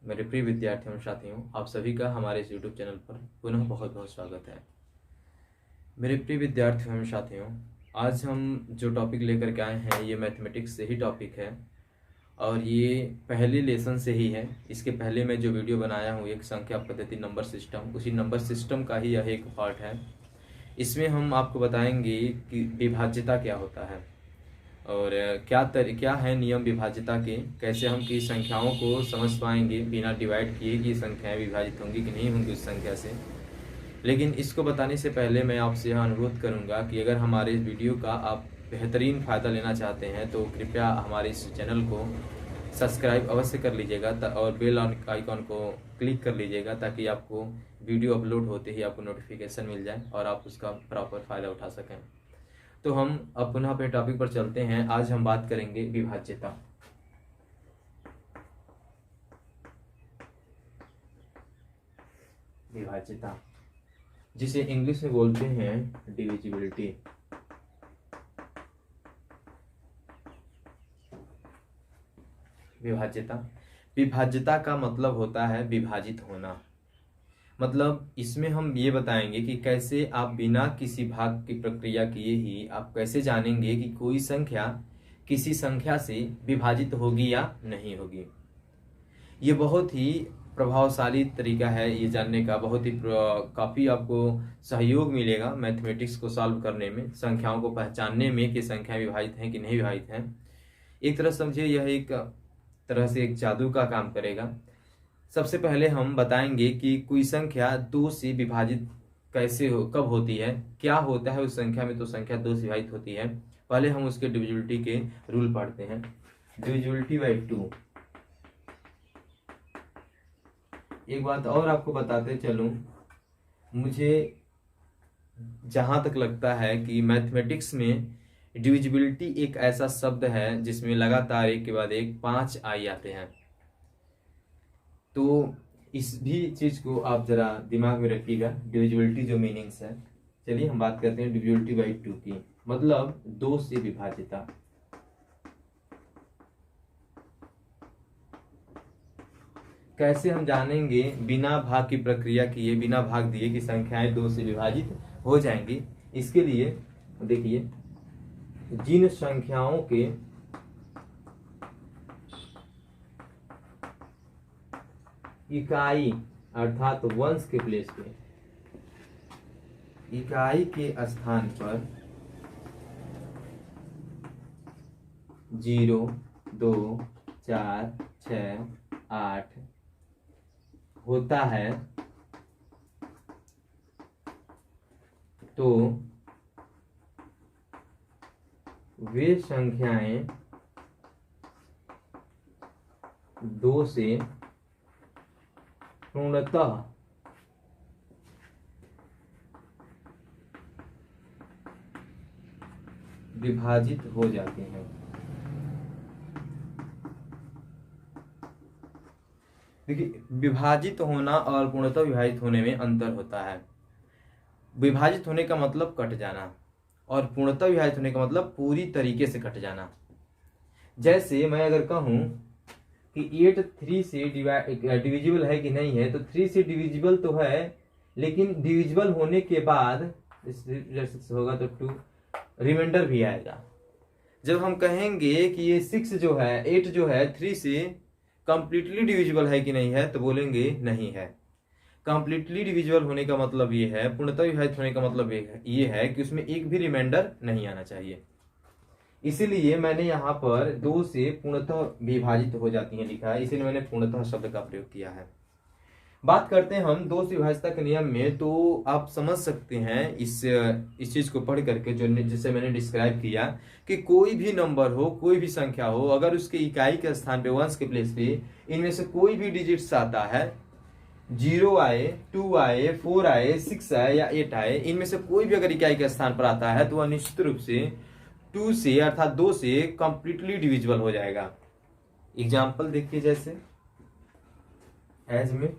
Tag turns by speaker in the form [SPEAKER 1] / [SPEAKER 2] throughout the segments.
[SPEAKER 1] मेरे प्रिय विद्यार्थियों और साथियों, आप सभी का हमारे इस YouTube चैनल पर पुनः बहुत बहुत स्वागत है। मेरे प्रिय विद्यार्थियों और साथियों, आज हम जो टॉपिक लेकर के आए हैं ये मैथमेटिक्स से ही टॉपिक है और ये पहले लेसन से ही है। इसके पहले मैं जो वीडियो बनाया हूँ एक संख्या पद्धति नंबर सिस्टम, उसी नंबर सिस्टम का ही यह एक पार्ट है। इसमें हम आपको बताएंगे कि विभाज्यता क्या होता है और क्या है नियम विभाज्यता के, कैसे हम किसी संख्याओं को समझ पाएंगे बिना डिवाइड किए कि संख्याएं विभाजित होंगी कि नहीं होंगी उस संख्या से। लेकिन इसको बताने से पहले मैं आपसे यह अनुरोध करूंगा कि अगर हमारे इस वीडियो का आप बेहतरीन फ़ायदा लेना चाहते हैं तो कृपया हमारे इस चैनल को सब्सक्राइब अवश्य कर लीजिएगा और बेल आइकॉन को क्लिक कर लीजिएगा ताकि आपको वीडियो अपलोड होते ही आपको नोटिफिकेशन मिल जाए और आप उसका प्रॉपर फ़ायदा उठा सकें। तो हम अब पुनः अपने टॉपिक पर चलते हैं। आज हम बात करेंगे विभाज्यता। विभाज्यता जिसे इंग्लिश में बोलते हैं डिविजिबिलिटी। विभाज्यता का मतलब होता है विभाजित होना। मतलब इसमें हम ये बताएंगे कि कैसे आप बिना किसी भाग की प्रक्रिया किए ही आप कैसे जानेंगे कि कोई संख्या किसी संख्या से विभाजित होगी या नहीं होगी। ये बहुत ही प्रभावशाली तरीका है ये जानने का, बहुत ही काफ़ी आपको सहयोग मिलेगा मैथमेटिक्स को सॉल्व करने में, संख्याओं को पहचानने में कि संख्याएं विभाजित हैं कि नहीं विभाजित हैं। एक तरह समझिए यह एक तरह से एक जादू का काम करेगा। सबसे पहले हम बताएंगे कि कोई संख्या 2 से विभाजित कब होती है, क्या होता है उस संख्या में तो संख्या 2 से विभाजित होती है। पहले हम उसके डिविजिबिलिटी के रूल पढ़ते हैं। Divisibility by 2। एक बात और आपको बताते चलूं, मुझे जहां तक लगता है कि मैथमेटिक्स में डिविजिबिलिटी एक ऐसा शब्द है जिसमें लगातार एक के बाद एक 5 आई आते हैं। तो इस भी चीज़ को आप ज़रा दिमाग में रखिएगा, डिविजिबिलिटी जो मीनिंग्स है। चलिए हम बात करते हैं डिविजिबिलिटी बाई 2 की, मतलब 2 से विभाज्यता। कैसे हम जानेंगे बिना भाग की प्रक्रिया किए, बिना भाग दिए कि संख्याएं 2 से विभाजित हो जाएंगी। इसके लिए देखिए, जिन संख्याओं के इकाई अर्थात वंश के प्लेस पे, इकाई के स्थान पर 0, 2, 4, 6, 8 होता है तो वे संख्याएं 2 से पूर्णतः विभाजित हो जाती हैं। देखिए, विभाजित होना और पूर्णतः विभाजित होने में अंतर होता है। विभाजित होने का मतलब कट जाना और पूर्णतः विभाजित होने का मतलब पूरी तरीके से कट जाना। जैसे मैं अगर कहूं कि 8 3 से डिविजिबल है कि नहीं है, तो 3 से डिविजिबल तो है, लेकिन डिविजिबल होने के बाद जैसे होगा तो 2 रिमाइंडर भी आएगा। जब हम कहेंगे कि ये 6 जो है, 8 जो है 3 से कंप्लीटली डिविजिबल है कि नहीं है, तो बोलेंगे नहीं है। कंप्लीटली डिविजिबल होने का मतलब ये है, पूर्णतः विभाजित होने का मतलब ये है कि उसमें एक भी रिमाइंडर नहीं आना चाहिए। इसीलिए मैंने यहाँ पर 2 से पूर्णतः विभाजित हो जाती हैं लिखा है, इसीलिए मैंने पूर्णतः शब्द का प्रयोग किया है। बात करते हैं हम 2 से विभाज्यता के नियम में, तो आप समझ सकते हैं इस चीज को पढ़ करके, जो जिसे मैंने डिस्क्राइब किया कि कोई भी नंबर हो, कोई भी संख्या हो, अगर उसके इकाई के स्थान पे, वंश के प्लेस पे इनमें से कोई भी डिजिट्स आता है, 0 आए, 2 आए, 4 आए, 6 आए या 8 आए, इनमें से कोई भी अगर इकाई के स्थान पर आता है तो वह निश्चित रूप से 2 से अर्थात 2 से कंप्लीटली डिविजिबल हो जाएगा। एग्जाम्पल देखिए, जैसे एज में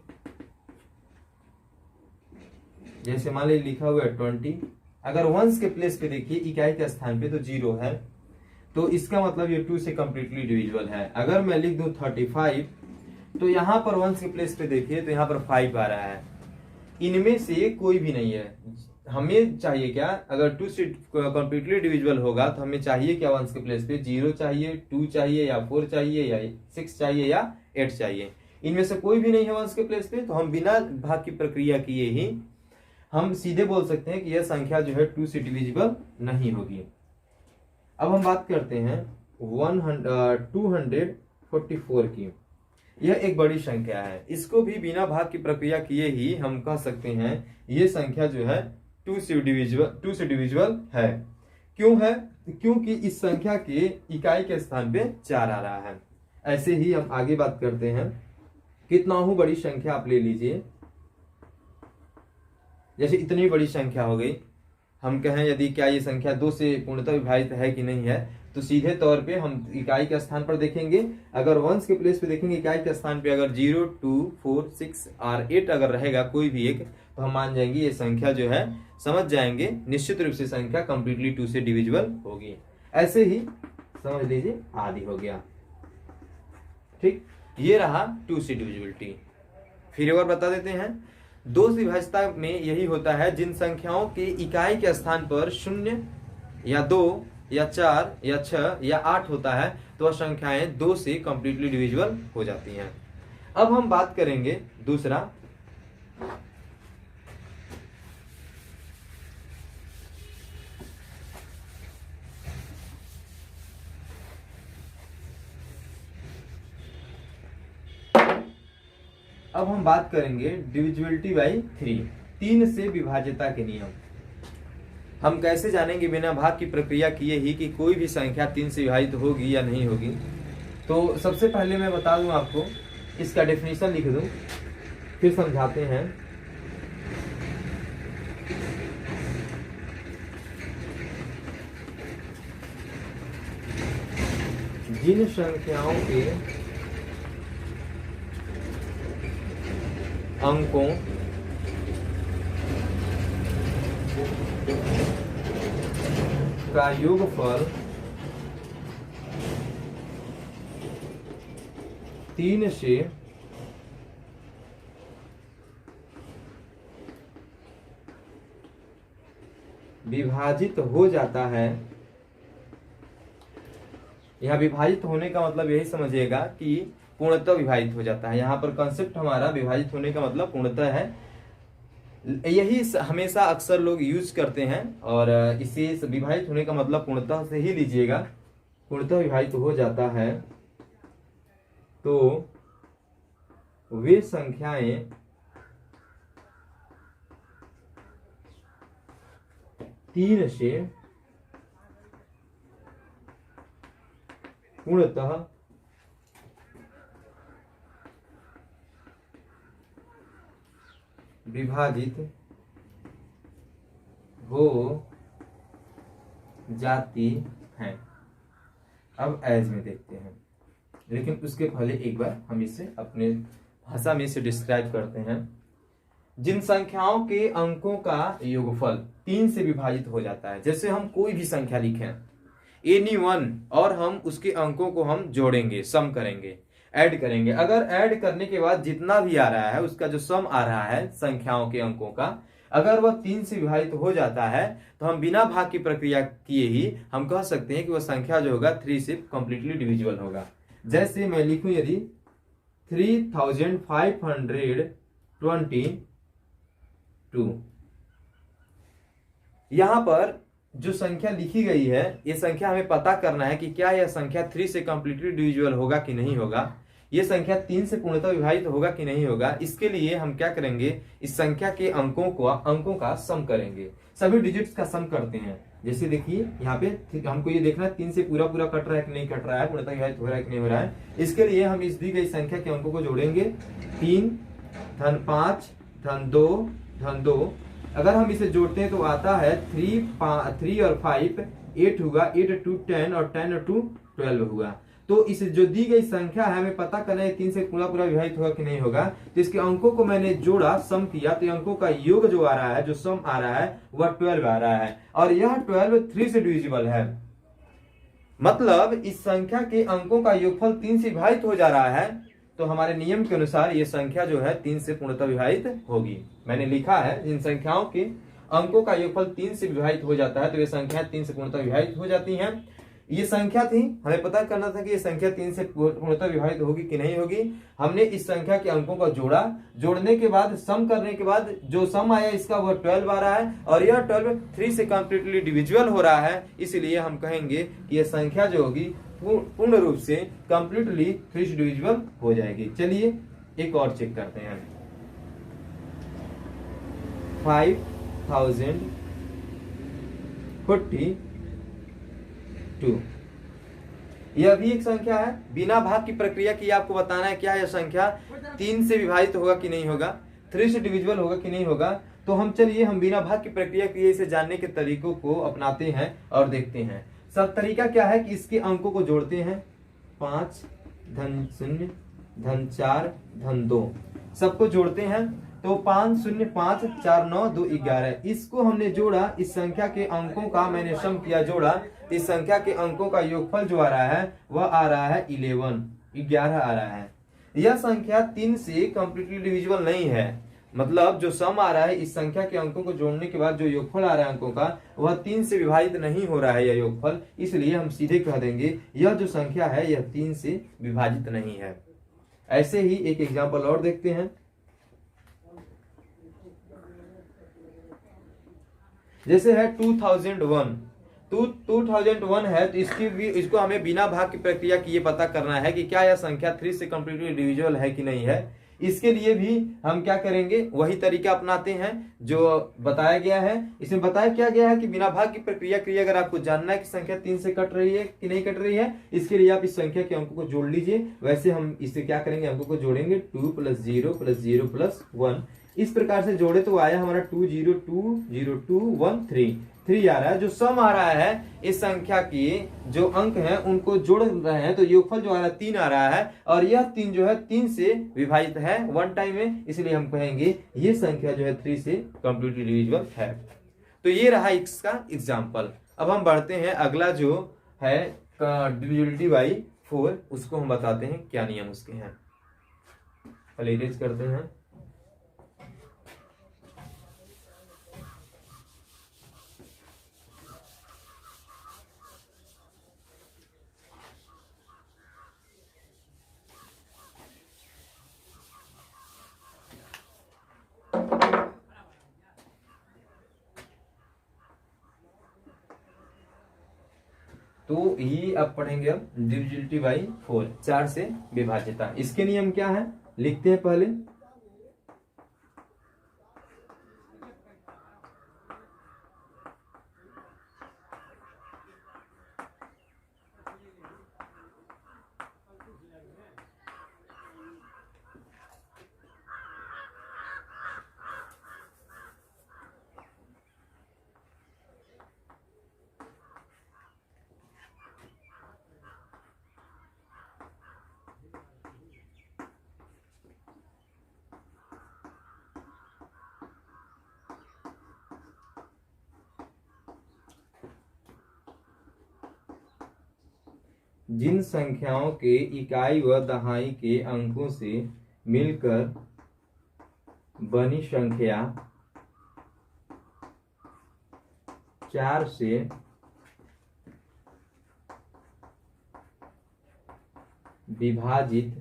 [SPEAKER 1] जैसे मान लीजिए लिखा हुआ है 20, अगर वंस के प्लेस पे देखिए इकाई के स्थान पे तो 0 है, तो इसका मतलब ये 2 से कंप्लीटली डिविजिबल है। अगर मैं लिख दूं 35, तो यहाँ पर वंस के प्लेस पे देखिए तो यहाँ पर 5 आ रहा है, इनमें से कोई भी नहीं है। हमें चाहिए क्या, अगर टू से कंप्लीटली डिविजिबल होगा तो हमें चाहिए क्या, वंस के प्लेस पे 0 चाहिए, 2 चाहिए, या 4 चाहिए, या 6 चाहिए, या 8 चाहिए। इनमें से कोई भी नहीं है वंस के प्लेस पे, तो हम बिना भाग की प्रक्रिया किए ही हम सीधे बोल सकते हैं कि यह संख्या जो है 2 से डिविजिबल नहीं होगी। अब हम बात करते हैं 244 की। यह एक बड़ी संख्या है, इसको भी बिना भाग की प्रक्रिया किए ही हम कह सकते हैं यह संख्या जो है 2 से डिविजिबल है। क्यों है, क्योंकि इस संख्या के इकाई के स्थान पे 4 आ रहा है। ऐसे ही हम आगे बात करते हैं, कितना हो बड़ी संख्या आप ले लीजिए, जैसे इतनी बड़ी संख्या हो गई, हम कहें यदि क्या ये संख्या 2 से पूर्णतः विभाजित है कि नहीं है, तो सीधे तौर पे हम इकाई के स्थान पर देखेंगे। अगर वंस के प्लेस पे देखेंगे, इकाई के स्थान पे अगर 0, 2, 4, 6 और 8 अगर रहेगा कोई भी एक, तो हम मान जाएंगे ये संख्या जो है, समझ जाएंगे निश्चित रूप से संख्या कंप्लीटली 2 से डिविजिबल होगी। ऐसे ही समझ लीजिए आदि हो गया। ठीक, ये रहा 2 से डिविजिबिलिटी। फिर एक बार बता देते हैं, 2 से विभाज्यता में यही होता है, जिन संख्याओं के इकाई के स्थान पर 0 या 2 या 4 या 6 या 8 होता है, तो वह संख्याएं 2 से कंप्लीटली डिविजिबल हो जाती हैं। अब हम बात करेंगे दूसरा, अब हम बात करेंगे डिविजिबिलिटी बाई 3 से विभाज्यता के नियम। हम कैसे जानेंगे बिना भाग की प्रक्रिया किए ही कि कोई भी संख्या 3 से विभाजित होगी या नहीं होगी। तो सबसे पहले मैं बता दूं आपको, इसका डेफिनेशन लिख दूं, फिर समझाते हैं। जिन संख्याओं के अंकों का योगफल 3 से विभाजित हो जाता है। यह विभाजित होने का मतलब यही समझिएगा कि पूर्णतः विभाजित हो जाता है। यहाँ पर कॉन्सेप्ट हमारा विभाजित होने का मतलब पूर्णतः है, यही हमेशा अक्सर लोग यूज करते हैं, और इसे विभाजित होने का मतलब पूर्णतः से ही लीजिएगा। पूर्णतः विभाजित हो जाता है तो वे संख्याएं तीन से पूर्णतः विभाजित हो जाती हैं। अब एज में देखते हैं, लेकिन उसके पहले एक बार हम इसे अपने भाषा में इसे डिस्क्राइब करते हैं। जिन संख्याओं के अंकों का योगफल 3 से विभाजित हो जाता है, जैसे हम कोई भी संख्या लिखें एनी वन, और हम उसके अंकों को हम जोड़ेंगे, सम करेंगे, ऐड करेंगे। अगर ऐड करने के बाद जितना भी आ रहा है उसका जो सम आ रहा है संख्याओं के अंकों का, अगर वह 3 से विभाजित हो जाता है, तो हम बिना भाग की प्रक्रिया किए ही हम कह सकते हैं कि वह संख्या जो होगा 3 से कंप्लीटली डिविजिबल होगा। जैसे मैं लिखूं यदि 3522, यहां पर जो संख्या लिखी गई है, ये संख्या हमें पता करना है कि क्या यह संख्या 3 से कंप्लीटली डिविजिबल होगा कि नहीं होगा, ये संख्या 3 से पूर्णतः विभाजित होगा कि नहीं होगा। इसके लिए हम क्या करेंगे, इस संख्या के अंकों का सम करेंगे, सभी डिजिट्स का सम करते हैं। जैसे देखिए यहाँ पे हमको ये देखना है 3 से पूरा पूरा कट रहा है कि नहीं कट रहा है, पूर्णतः विभाजित हो रहा है कि नहीं हो रहा है। इसके लिए हम इस दी गई संख्या के अंकों को जोड़ेंगे, 3 धन 5 धन 2 धन 2। अगर हम इसे जोड़ते हैं तो आता है 3 और 5 8 होगा, 8 2 10 और 10 और 2 12 होगा। तो इस जो दी गई संख्या है हमें पता करना है 3 से पूरा पूरा विभाजित होगा कि नहीं होगा। तो इसके अंकों को मैंने जोड़ा, सम किया, तो अंकों का योग जो आ रहा है, जो सम आ रहा है वह 12 आ रहा है, और यह 12 3 से डिविजिबल है। मतलब इस संख्या के अंकों का योगफल 3 से विभाजित हो जा रहा है, तो हमारे नियम के अनुसार ये संख्या जो है 3 से पूर्णतः विभाजित होगी। मैंने लिखा है जिन संख्याओं के अंकों का योगफल 3 से विभाजित हो जाता है तो ये संख्या 3 से पूर्णतः विभाजित हो जाती हैं। ये संख्या थी, हमें पता करना था कि ये संख्या 3 से पूर्णतः विभाजित होगी कि नहीं होगी। हमने इस संख्या के अंकों को जोड़ा, जोड़ने के बाद सम करने के बाद जो सम आया इसका वह 12 आ रहा है और यह 12 3 से कंप्लीटली डिविजिबल हो रहा है, इसलिए हम कहेंगे कि यह संख्या जो होगी पूर्ण रूप से कंप्लीटली 3 से डिविजिबल हो जाएगी। चलिए एक और चेक करते हैं। 5042 यह भी एक संख्या है। बिना भाग की प्रक्रिया की आपको बताना है क्या यह संख्या 3 से विभाजित होगा कि नहीं होगा, 3 से डिविजिबल होगा कि नहीं होगा। तो हम चलिए हम बिना भाग की प्रक्रिया किए इसे जानने के तरीकों को अपनाते हैं और देखते हैं। सब तरीका क्या है कि इसके अंकों को जोड़ते हैं, 5 धन 0 धन 4 धन 2 सबको जोड़ते हैं तो 5 0 5 4 9 2 11। इसको हमने जोड़ा, इस संख्या के अंकों का मैंने सम किया, जोड़ा, इस संख्या के अंकों का योगफल जो आ रहा है वह आ रहा है 11 आ रहा है। यह संख्या 3 से कंप्लीटली डिविजिबल नहीं है, मतलब जो सम आ रहा है इस संख्या के अंकों को जोड़ने के बाद जो योगफल आ रहा है अंकों का वह 3 से विभाजित नहीं हो रहा है यह योगफल, इसलिए हम सीधे कह देंगे यह जो संख्या है यह 3 से विभाजित नहीं है। ऐसे ही एक एग्जाम्पल और देखते हैं। जैसे है 2001 है तो इसको हमें बिना भाग की प्रक्रिया की ये पता करना है कि क्या यह संख्या 3 से कंप्लीटली डिविजिबल है कि नहीं है। इसके लिए भी हम क्या करेंगे, वही तरीका अपनाते हैं जो बताया गया है। इसमें बताया क्या गया है कि बिना भाग की प्रक्रिया के लिए अगर आपको जानना है कि संख्या 3 से कट रही है कि नहीं कट रही है, इसके लिए आप इस संख्या के अंकों को जोड़ लीजिए। वैसे हम इससे क्या करेंगे, अंकों को जोड़ेंगे 2 + 0 + 0 + 1, इस प्रकार से जोड़े तो आया हमारा 2020213 आ रहा है। जो सम आ रहा है इस संख्या की जो अंक हैं उनको जोड़ रहे हैं तो योगफल जो आ रहा है 3 आ रहा है और यह 3 जो है 3 से विभाजित है 1 टाइम में, इसलिए हम कहेंगे ये संख्या जो है 3 से कंप्लीटली डिविजिबल है। तो ये रहा इसका एग्जाम्पल। अब हम बढ़ते हैं, अगला जो है डिविजिबिलिटी बाई 4, उसको हम बताते हैं क्या नियम उसके हैं। पहले इरेज करते हैं। तो ये अब पढ़ेंगे हम डिविजिबिलिटी बाई 4, 4 से विभाज्यता। इसके नियम क्या है लिखते हैं पहले। जिन संख्याओं के इकाई व दहाई के अंकों से मिलकर बनी संख्या 4 से विभाजित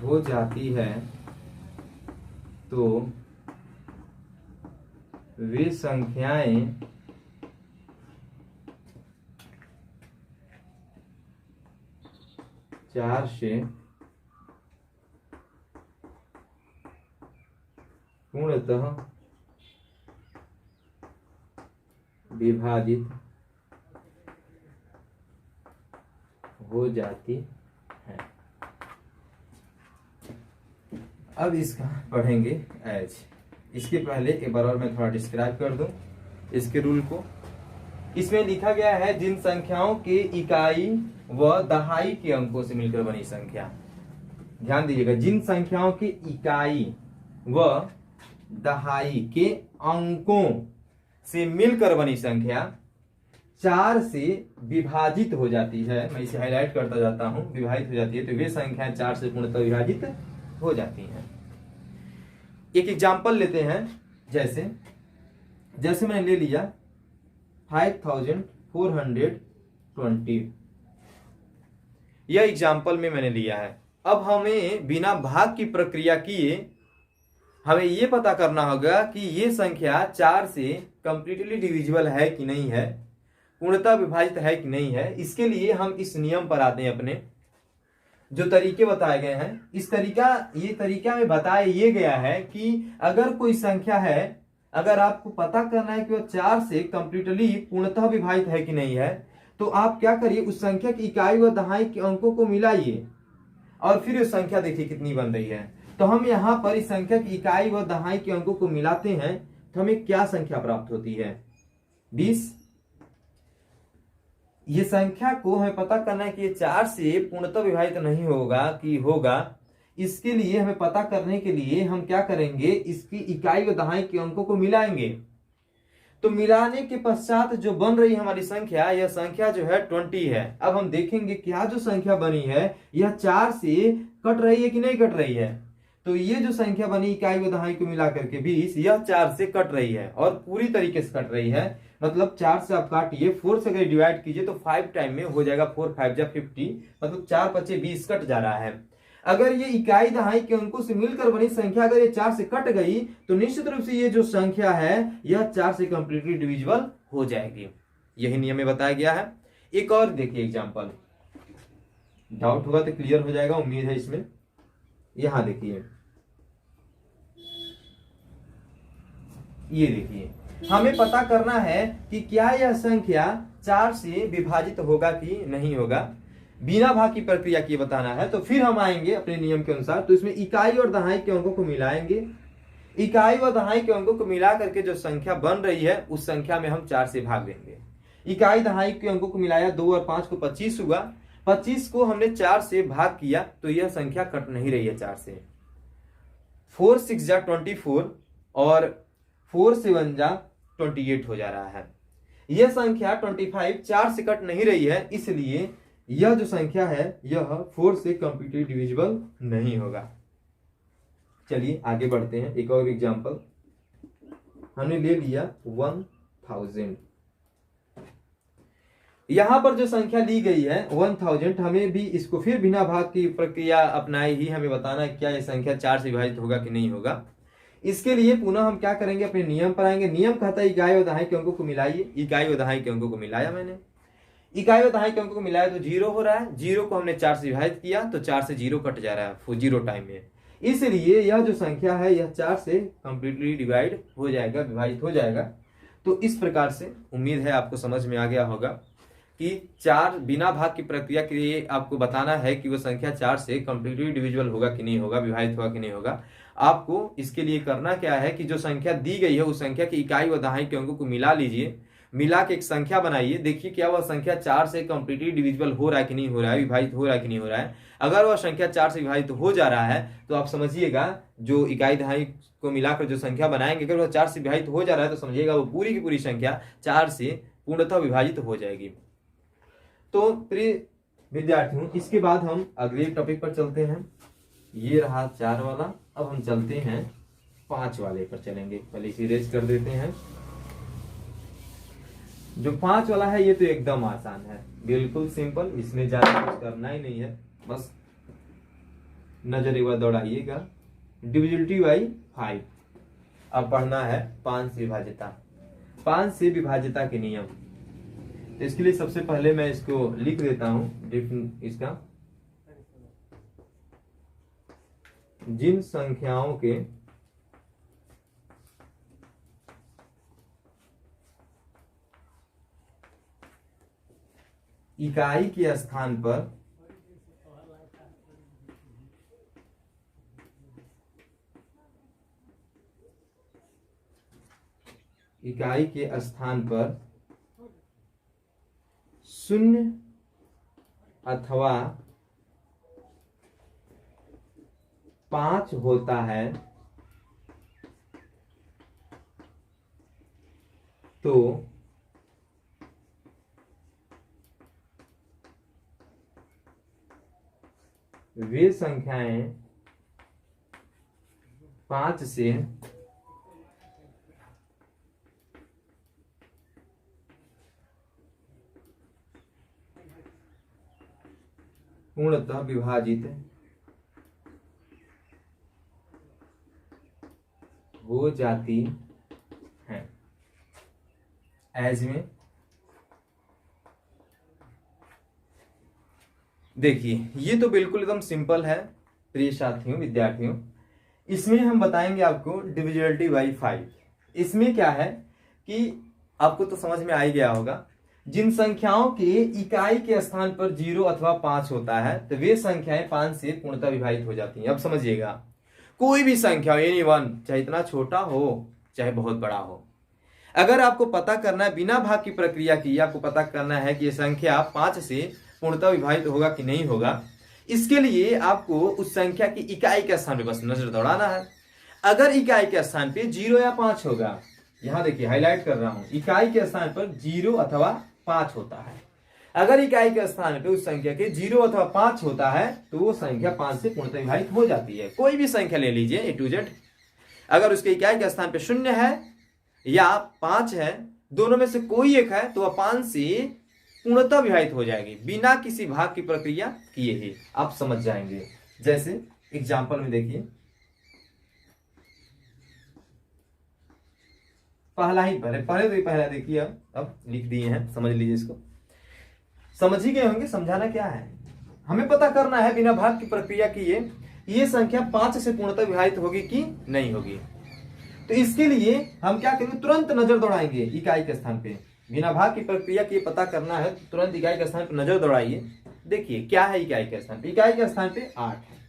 [SPEAKER 1] हो जाती है तो वे संख्याएं चार से पूर्णतः विभाजित हो जाती है। अब इसका पढ़ेंगे एज। इसके पहले एक बार और मैं थोड़ा डिस्क्राइब कर दूं इसके रूल को। इसमें लिखा गया है जिन संख्याओं के इकाई व दहाई के अंकों से मिलकर बनी संख्या। ध्यान दीजिएगा, जिन संख्याओं के इकाई व दहाई के अंकों से मिलकर बनी संख्या 4 से विभाजित हो जाती है, मैं इसे हाईलाइट करता जाता हूं, विभाजित हो जाती है, तो वे संख्याएं 4 से पूर्णतः विभाजित हो जाती हैं। एक एग्जाम्पल लेते हैं, जैसे मैंने ले लिया 5420, यह एग्जाम्पल में मैंने लिया है। अब हमें बिना भाग की प्रक्रिया किए हमें यह पता करना होगा कि ये संख्या 4 से कंप्लीटली डिविजिबल है कि नहीं है, पूर्णतः विभाजित है कि नहीं है। इसके लिए हम इस नियम पर आते हैं, अपने जो तरीके बताए गए हैं, ये तरीका में बताया ये गया है कि अगर कोई संख्या है, अगर आपको पता करना है कि वह 4 से कंप्लीटली पूर्णतः विभाजित है कि नहीं है, तो आप क्या करिए, उस संख्या की इकाई व दहाई के अंकों को मिलाइए और फिर उस संख्या देखिए कितनी बन रही है। तो हम यहाँ पर इस संख्या की इकाई व दहाई के अंकों को मिलाते हैं तो हमें क्या संख्या प्राप्त होती है, 20। ये संख्या को हमें पता करना है कि ये 4 से पूर्णतः विभाजित नहीं होगा कि होगा। इसके लिए हमें पता करने के लिए हम क्या करेंगे, इसकी इकाई व दहाई के अंकों को मिलाएंगे। तो मिलाने के पश्चात जो बन रही हमारी संख्या, यह संख्या जो है 20 है। अब हम देखेंगे क्या जो संख्या बनी है यह 4 से कट रही है कि नहीं कट रही है। तो ये जो संख्या बनी इकाई व दहाई को मिलाकर के 20, यह 4 से कट रही है और पूरी तरीके से कट रही है। मतलब 4 से आप काटिए, 4 से अगर डिवाइड कीजिए तो 5 टाइम में हो जाएगा, 4 5 जा 50, मतलब 4 5 20 कट जा रहा है। अगर ये इकाई दहाई के अंकों से मिलकर बनी संख्या अगर ये 4 से कट गई तो निश्चित रूप से ये जो संख्या है यह 4 से कंप्लीटली डिविजिबल हो जाएगी। यही नियम में बताया गया है। एक और देखिए एग्जांपल, डाउट होगा तो क्लियर हो जाएगा, उम्मीद है इसमें। यहां देखिए, ये देखिए, हमें पता करना है कि क्या यह संख्या 4 से विभाजित होगा कि नहीं होगा। बिना भाग की प्रक्रिया की बताना है, तो फिर हम आएंगे अपने नियम के अनुसार। तो इसमें इकाई और दहाई के अंकों को मिलाएंगे, इकाई व दहाई के अंकों को मिला करके जो संख्या बन रही है उस संख्या में हम 4 से भाग देंगे। इकाई दहाई के अंकों को मिलाया, 2 और 5 को 25 हुआ, 25 को हमने 4 से भाग किया तो यह संख्या कट नहीं रही है 4 से। 4 6 जा 24 और 4 7 जा 28 हो जा रहा है। यह संख्या 25 4 से कट नहीं रही है, इसलिए यह जो संख्या है यह 4 से कंप्लीटली डिविजिबल नहीं होगा। चलिए आगे बढ़ते हैं। एक और एग्जांपल हमने ले लिया 1000। यहां पर जो संख्या ली गई है 1000, हमें भी इसको फिर बिना भाग की प्रक्रिया अपनाई ही हमें बताना है क्या यह संख्या 4 से विभाजित होगा कि नहीं होगा। इसके लिए पुनः हम क्या करेंगे, अपने नियम पर आएंगे। नियम कहता है इकाई व दहाई के अंकों को मिलाइए। इकाई व दहाई के अंकों को मिलाया मैंने, इकाई व दहाई के अंकों को मिलाया तो 0 हो रहा है। 0 को हमने 4 से विभाजित किया तो 4 से 0 कट जा रहा है 0 टाइम में, इसलिए यह जो संख्या है यह 4 से कंप्लीटली डिवाइड हो जाएगा, विभाजित हो जाएगा। तो इस प्रकार से उम्मीद है आपको समझ में आ गया होगा कि 4 बिना भाग की प्रक्रिया के लिए आपको बताना है कि वो संख्या 4 से कंप्लीटली डिविजिबल होगा कि नहीं होगा, विभाजित होगा कि नहीं होगा। आपको इसके लिए करना क्या है कि जो संख्या दी गई है उस संख्या की इकाई व दहाई के अंकों को मिला लीजिए, मिला के एक संख्या बनाइए। देखिए क्या वह संख्या 4 से कंप्लीटली डिविजिबल हो रहा है कि नहीं हो रहा है, विभाजित हो रहा है कि नहीं हो रहा है। अगर वह संख्या 4 से विभाजित हो जा रहा है तो आप समझिएगा जो इकाई दहाई को मिलाकर जो संख्या बनाएंगे, अगर वह 4 से विभाजित हो जा रहा है तो समझिएगा वो पूरी की पूरी संख्या 4 से पूर्णतः विभाजित हो जाएगी। तो प्रिय विद्यार्थियों, इसके बाद हम अगले टॉपिक पर चलते हैं। ये रहा 4 वाला, अब हम चलते हैं 5 वाले पर चलेंगे। पहले इसे इरेज कर देते हैं। जो 5 वाला है ये तो एकदम आसान है, बिल्कुल सिंपल, इसमें ज्यादा कुछ करना ही नहीं है, बस नजर एक बार दौड़ाइएगा। Divisibility by 5। अब पढ़ना है 5 से विभाज्यता, 5 से विभाज्यता के नियम। तो इसके लिए सबसे पहले मैं इसको लिख देता हूं, इसका जिन संख्याओं के इकाई के स्थान पर शून्य अथवा 5 होता है तो वे संख्याएं 5 से पूर्णतः विभाजित हो जाती हैं। एज में देखिए, ये तो बिल्कुल एकदम सिंपल है प्रिय साथियों, विद्यार्थियों। इसमें हम बताएंगे आपको डिविजिबिलिटी बाई 5। इसमें क्या है कि आपको तो समझ में आ ही गया होगा, जिन संख्याओं के इकाई के स्थान पर 0 अथवा 5 होता है तो वे संख्याएं 5 से पूर्णतः विभाजित हो जाती हैं। अब समझिएगा, कोई भी संख्या एनी वन, चाहे इतना छोटा हो चाहे बहुत बड़ा हो, अगर आपको पता करना है बिना भाग की प्रक्रिया की, आपको पता करना है कि यह संख्या 5 से पूर्णतः विभाजित होगा कि नहीं होगा, इसके लिए आपको उस संख्या की इकाई के स्थान पे बस नजर दौड़ाना है। अगर इकाई के स्थान पे 0 या 5 होगा, यहां देखिए हाईलाइट कर रहा हूं, इकाई के स्थान पर 0 अथवा 5 होता है। अगर इकाई के स्थान पे उस संख्या के 0 अथवा 5 होता है तो वो संख्या 5 से पूर्णतः विभाजित हो जाती है। कोई भी संख्या ले लीजिए ए टू जेड, अगर उसके इकाई के स्थान पे 0 है या 5 है, दोनों में से कोई एक है, तो वह 5 से पूर्णतः विभाजित हो जाएगी बिना किसी भाग की प्रक्रिया किए ही। आप समझ जाएंगे। जैसे एग्जाम्पल में देखिए, पहला ही पहला देखिए, अब लिख दिए हैं, समझ लीजिए इसको। समझ ही गए होंगे, समझाना क्या है, हमें पता करना है बिना भाग की प्रक्रिया किए ये संख्या 5 से पूर्णतः विभाजित होगी कि नहीं होगी। तो इसके लिए हम क्या करेंगे, तुरंत नजर दौड़ाएंगे इकाई के स्थान पे। बिना भाग की प्रक्रिया के पता करना है तो तुरंत इकाई के स्थान पर नजर दौड़ाइए। देखिए क्या है इकाई के स्थान पे, इकाई के स्थान पे 8 है।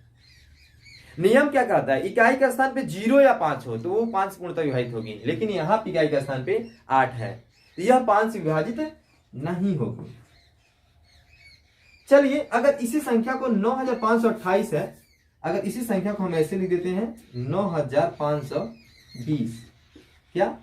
[SPEAKER 1] नियम क्या कहता है, इकाई के स्थान पे 0 या 5 हो तो वो 5 से पूर्णतः विभाजित होगी, लेकिन यहाँ इकाई के स्थान पे 8 है तो यह 5 से विभाजित नहीं होगी। चलिए, अगर इसी संख्या को 9528 है, अगर इसी संख्या को हम ऐसे लिख देते हैं 9520, क्या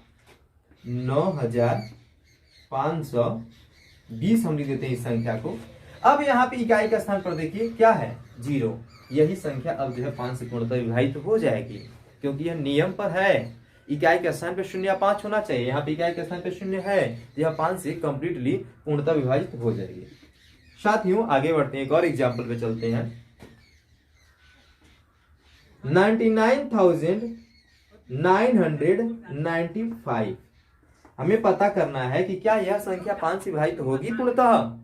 [SPEAKER 1] 9520 हम लिख देते हैं इस संख्या को। अब यहाँ पे इकाई के स्थान पर देखिए क्या है, 0। यही संख्या अब जो है 5 से पूर्णतः विभाजित हो जाएगी, क्योंकि यह नियम पर है। इकाई के स्थान पे 0 या 5 होना चाहिए, यहाँ पे इकाई के स्थान पे 0 है, यह 5 से कंप्लीटली पूर्णतः विभाजित हो जाएगी। साथियों आगे बढ़ते हैं, एक और एग्जाम्पल पे चलते हैं। 99,995। हमें पता करना है कि क्या यह संख्या 5 से विभाजित होगी पूर्णतः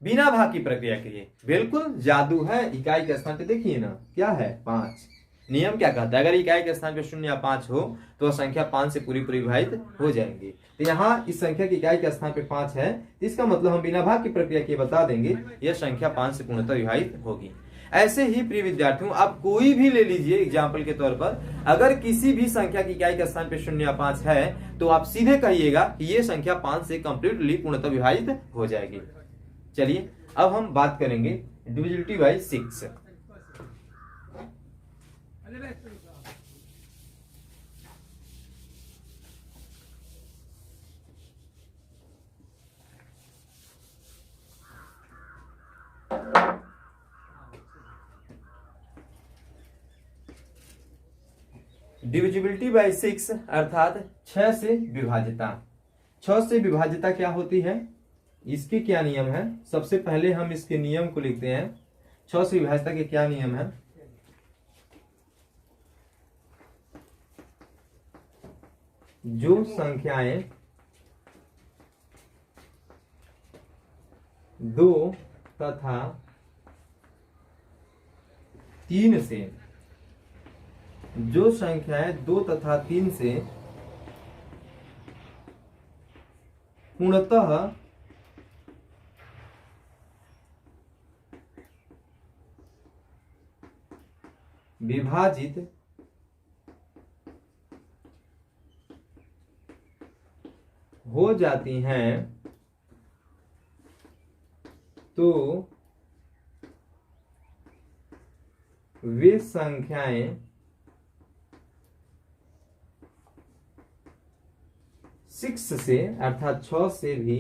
[SPEAKER 1] बिना भाग की प्रक्रिया के लिए। बिल्कुल जादू है, इकाई के स्थान पे देखिए ना क्या है, 5। नियम क्या कहता है, अगर इकाई के स्थान पे 0 या 5 हो तो वह संख्या 5 से पूरी विभाजित हो जाएंगी। तो यहाँ इस संख्या की इकाई के स्थान पे 5 है, इसका मतलब हम बिना भाग की प्रक्रिया के बता देंगे यह संख्या 5 से पूर्णतः विभाजित होगी। ऐसे ही प्रिय विद्यार्थियों, आप कोई भी ले लीजिए एग्जाम्पल के तौर पर, अगर किसी भी संख्या की इकाई के स्थान पे 0 या 5 है तो आप सीधे कहिएगा कि यह संख्या 5 से कंप्लीटली पूर्णतः विभाजित हो जाएगी। चलिए अब हम बात करेंगे डिविजिबिलिटी बाई 6। डिविजिबिलिटी बाई 6 अर्थात 6 से विभाजिता। 6 से विभाजिता क्या होती है, इसके क्या नियम है, सबसे पहले हम इसके नियम को लिखते हैं। 6 से विभाजिता के क्या नियम है, जो संख्याएं 2 तथा 3 से, जो संख्याएं 2 तथा 3 से पूर्णतः विभाजित हो जाती हैं तो वे संख्याएं 6 से अर्थात 6 से भी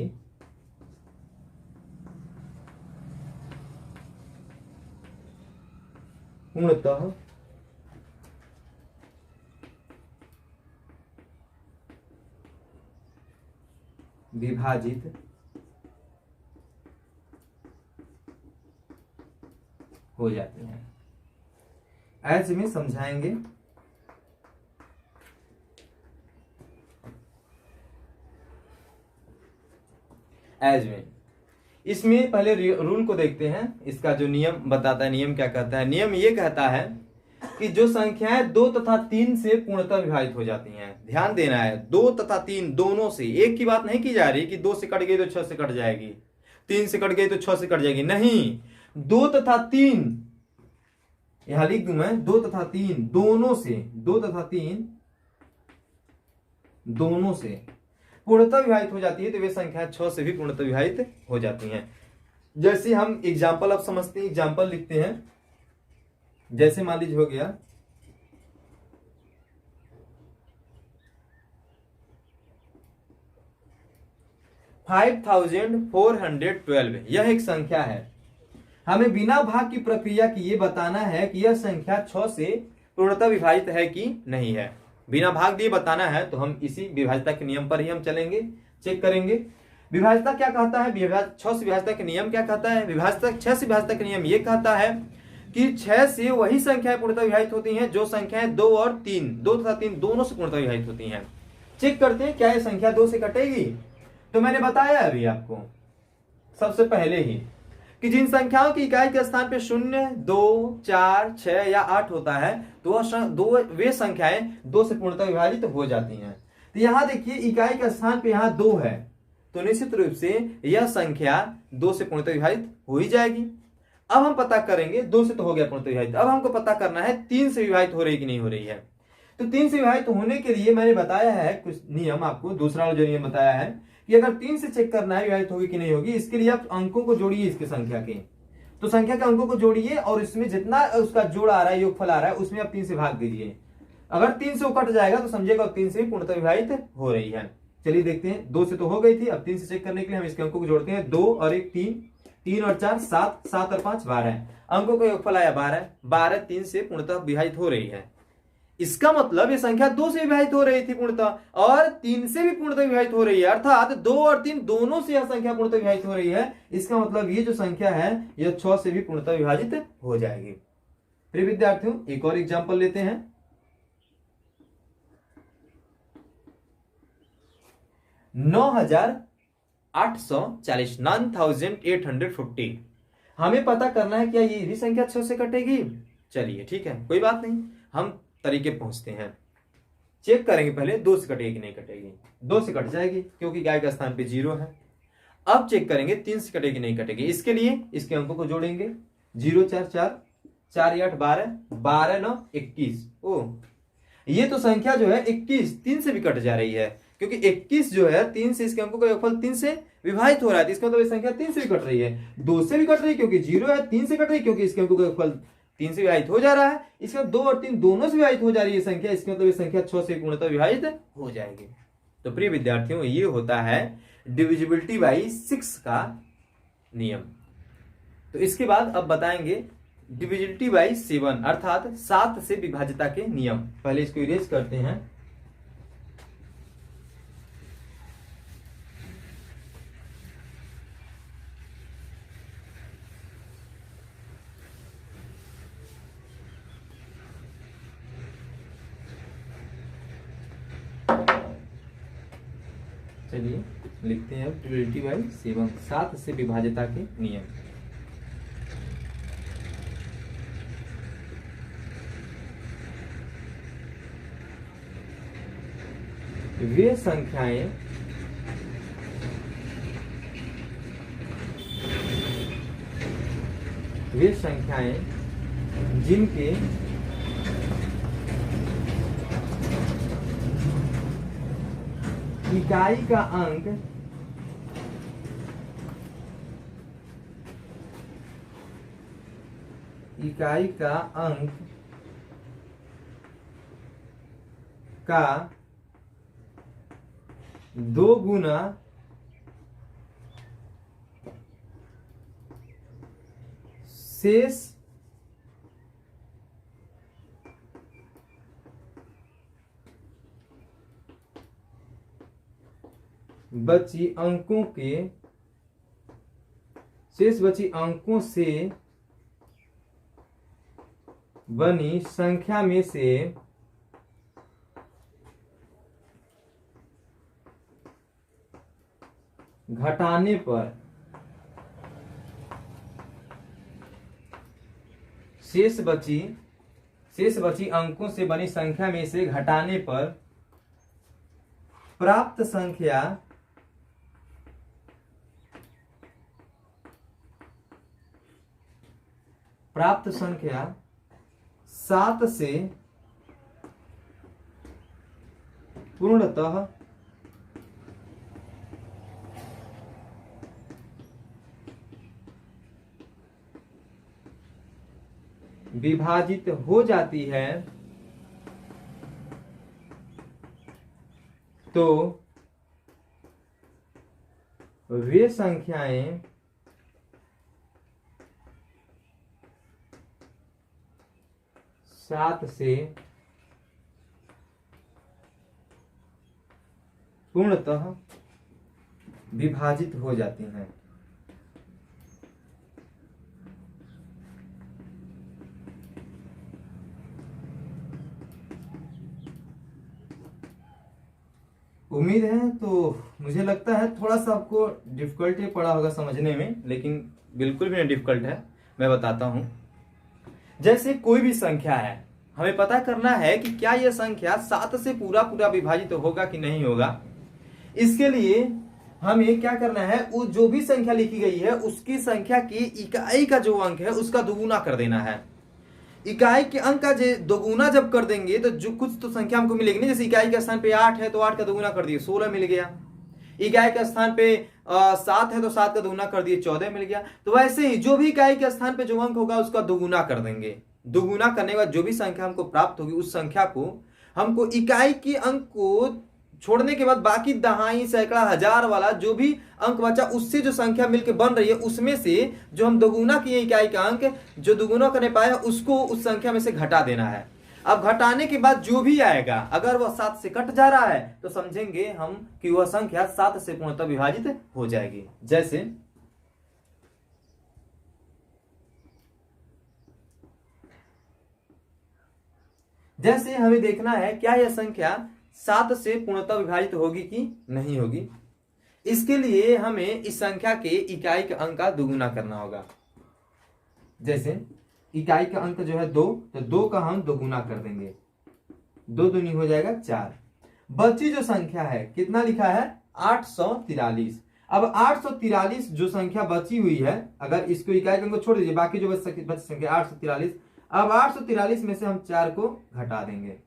[SPEAKER 1] पूर्णतः विभाजित हो जाती हैं। एज में समझाएंगे। एज में इसमें पहले रूल को देखते हैं। इसका जो नियम बताता है, नियम क्या कहता है? नियम ये कहता है कि जो संख्याएं 2 तथा 3 से पूर्णतः विभाजित हो जाती हैं, ध्यान देना है, 2 तथा 3 दोनों से, एक की बात नहीं की जा रही कि 2 से कट गई तो 6 से कट जाएगी, 3 से कट गई तो 6 से कट जाएगी, नहीं, 2 तथा 3, यहां लिख दूं मैं, 2 तथा 3 दोनों से, 2 तथा 3 दोनों से पूर्णतः विभाजित हो जाती है, तो वे संख्या 6 से भी पूर्णतः विभाजित हो जाती हैं। जैसे हम एग्जाम्पल अब समझते हैं, एग्जाम्पल लिखते हैं। जैसे मान लीजिए हो गया 5412, यह एक संख्या है। हमें बिना भाग की प्रक्रिया की ये बताना है कि यह संख्या 6 से पूर्णतः विभाजित है कि नहीं है। बिना भाग दिए बताना है, तो हम इसी विभाज्यता के नियम पर ही हम चलेंगे, चेक करेंगे। विभाज्यता क्या कहता है? 6 से विभाज्यता के नियम क्या कहता है? विभाज्यता 6 से विभाज्यता के नियम ये कहता है कि 6 से वही संख्याएं पूर्णतः विभाजित होती हैं जो संख्याएं 2 और 3, 2 तथा 3 दोनों से पूर्णतः विभाजित होती हैं। चेक करते हैं क्या यह संख्या 2 से कटेगी। तो मैंने बताया अभी आपको सबसे पहले ही कि जिन संख्याओं की इकाई के स्थान पे 0, 2, 4, 6 या 8 होता है, तो वह वे संख्याएं 2 से पूर्णतः विभाजित हो जाती हैं। तो यहां देखिए इकाई के स्थान पे यहां 2 है, तो निश्चित रूप से यह संख्या 2 से पूर्णतः विभाजित हो ही जाएगी। अब हम पता करेंगे, 2 से तो हो गया पूर्णतः विभाजित, अब हमको पता करना है 3 से विभाजित हो रही कि नहीं हो रही है। तो 3 से विभाजित होने के लिए मैंने बताया है कुछ नियम आपको, दूसरा जो नियम बताया है कि अगर 3 से चेक करना है विभाजित होगी कि नहीं होगी, इसके लिए आप अंकों को जोड़िए इसकी संख्या के। तो संख्या के अंकों को जोड़िए और इसमें जितना उसका जोड़ आ रहा है, योगफल आ रहा है, उसमें आप 3 से भाग दीजिए। अगर 3 से वो कट जाएगा तो समझिएगा 3 से भी पूर्णतः विभाजित हो रही है। चलिए देखते हैं, 2 से तो हो गई थी, अब 3 से चेक करने के लिए हम इसके अंकों को जोड़ते हैं। 2 और 1 3, 3 और 4 7, 7 और 5 12, अंकों का योगफल आया 12, 12 3 से पूर्णतः विभाजित हो रही है। इसका मतलब ये संख्या 2 से विभाजित हो रही थी पूर्णतः, और 3 से भी पूर्णतः विभाजित हो रही है, अर्थात 2 और 3 दोनों से यह संख्या पूर्णतः विभाजित हो रही है। इसका मतलब ये जो संख्या है यह 6 से भी पूर्णतः विभाजित हो जाएगी। प्रिय विद्यार्थियों, एक और एग्जांपल लेते हैं। 9840, 9850, हमें पता करना है क्या ये भी संख्या 6 से कटेगी। चलिए ठीक है, कोई बात नहीं, हम तरीके पहुंचते हैं। चेक करेंगे पहले 2 से कटेगी कि नहीं कटेगी। 2 से कट जाएगी क्योंकि इकाई का स्थान पे 0 है। अब चेक करेंगे 3 से कटेगी नहीं कटेगी। इसके लिए इसके अंकों को जोड़ेंगे, 0 4 4, 4 8 12, 12 9 21। ओ ये तो संख्या जो है 21 3 से भी कट जा रही है, क्योंकि 21 जो है 3 से, इसके अंकों का योगफल 3 से विभाजित हो रहा है, इसका मतलब संख्या 3 से भी कट रही है। 2 से भी कट रही है क्योंकि 0 है, 3 से कट रही है क्योंकि इसके अंकों का योगफल 3 से विभाजित हो जा रहा है, इसमें 2 और 3 दोनों से विभाजित हो जा रही है संख्या, इसका मतलब ये संख्या 6 से पूर्णतः विभाजित हो जाएगी। तो प्रिय विद्यार्थियों, ये होता है डिविजिबिलिटी बाई 6 का नियम। तो इसके बाद अब बताएंगे डिविजिबिलिटी बाई 7, अर्थात 7 से विभाज्यता के नियम। पहले इसको इरेज करते हैं। चलिए लिखते हैं डिविजिबिलिटी बाई 7, 7 से विभाज्यता के नियम। वे संख्याएं जिनके इकाई का अंक का 2 गुना शेष बची अंकों से बनी संख्या में से घटाने पर शेष बची अंकों से बनी संख्या में से घटाने पर प्राप्त संख्या प्राप्त संख्या 7 से पूर्णतः विभाजित हो जाती है तो वे संख्याएं सात से पूर्णतः विभाजित हो जाती हैं। उम्मीद है तो मुझे लगता है थोड़ा सा आपको डिफिकल्टी पड़ा होगा समझने में, लेकिन बिल्कुल भी नहीं डिफिकल्ट है, मैं बताता हूं। जैसे कोई भी संख्या है, हमें पता करना है कि क्या यह संख्या 7 से पूरा विभाजित होगा कि नहीं होगा। इसके लिए हमें क्या करना है, वो जो भी संख्या लिखी गई है उसकी संख्या की इकाई का जो अंक है उसका दोगुना कर देना है। इकाई के अंक का दोगुना जब कर देंगे तो जो कुछ तो संख्या हमको मिलेगी नहीं। जैसे इकाई के स्थान पे 8 है तो 8 का दोगुना कर दिए 16 मिल गया। इकाई के स्थान पे 7 है तो 7 का दोगुना कर दिए 14 मिल गया। तो वैसे ही जो भी इकाई के स्थान पे जो अंक होगा उसका दोगुना कर देंगे। दोगुना करने के बाद जो भी संख्या हमको प्राप्त होगी उस संख्या को हमको इकाई के अंक को छोड़ने के बाद बाकी दहाई सैकड़ा हजार वाला जो भी अंक बचा उससे जो संख्या मिलकर बन रही है उसमें से जो हम दोगुना किए इकाई का अंक जो दोगुना करने पाए उसको उस संख्या में से घटा देना है। अब घटाने के बाद जो भी आएगा अगर वह 7 से कट जा रहा है तो समझेंगे हम कि वह संख्या 7 से पूर्णतः विभाजित हो जाएगी। जैसे हमें देखना है क्या यह संख्या 7 से पूर्णतः विभाजित होगी कि नहीं होगी। इसके लिए हमें इस संख्या के इकाई के अंक का दोगुना करना होगा। जैसे इकाई का अंक जो है 2, तो 2 का हम दोगुना कर देंगे, 2 दूनी हो जाएगा 4। बची जो संख्या है कितना लिखा है 843। अब 843 जो संख्या बची हुई है, अगर इसको इकाई का अंक को छोड़ दीजिए बाकी जो बची संख्या 843। अब 843 में से हम 4 को घटा देंगे।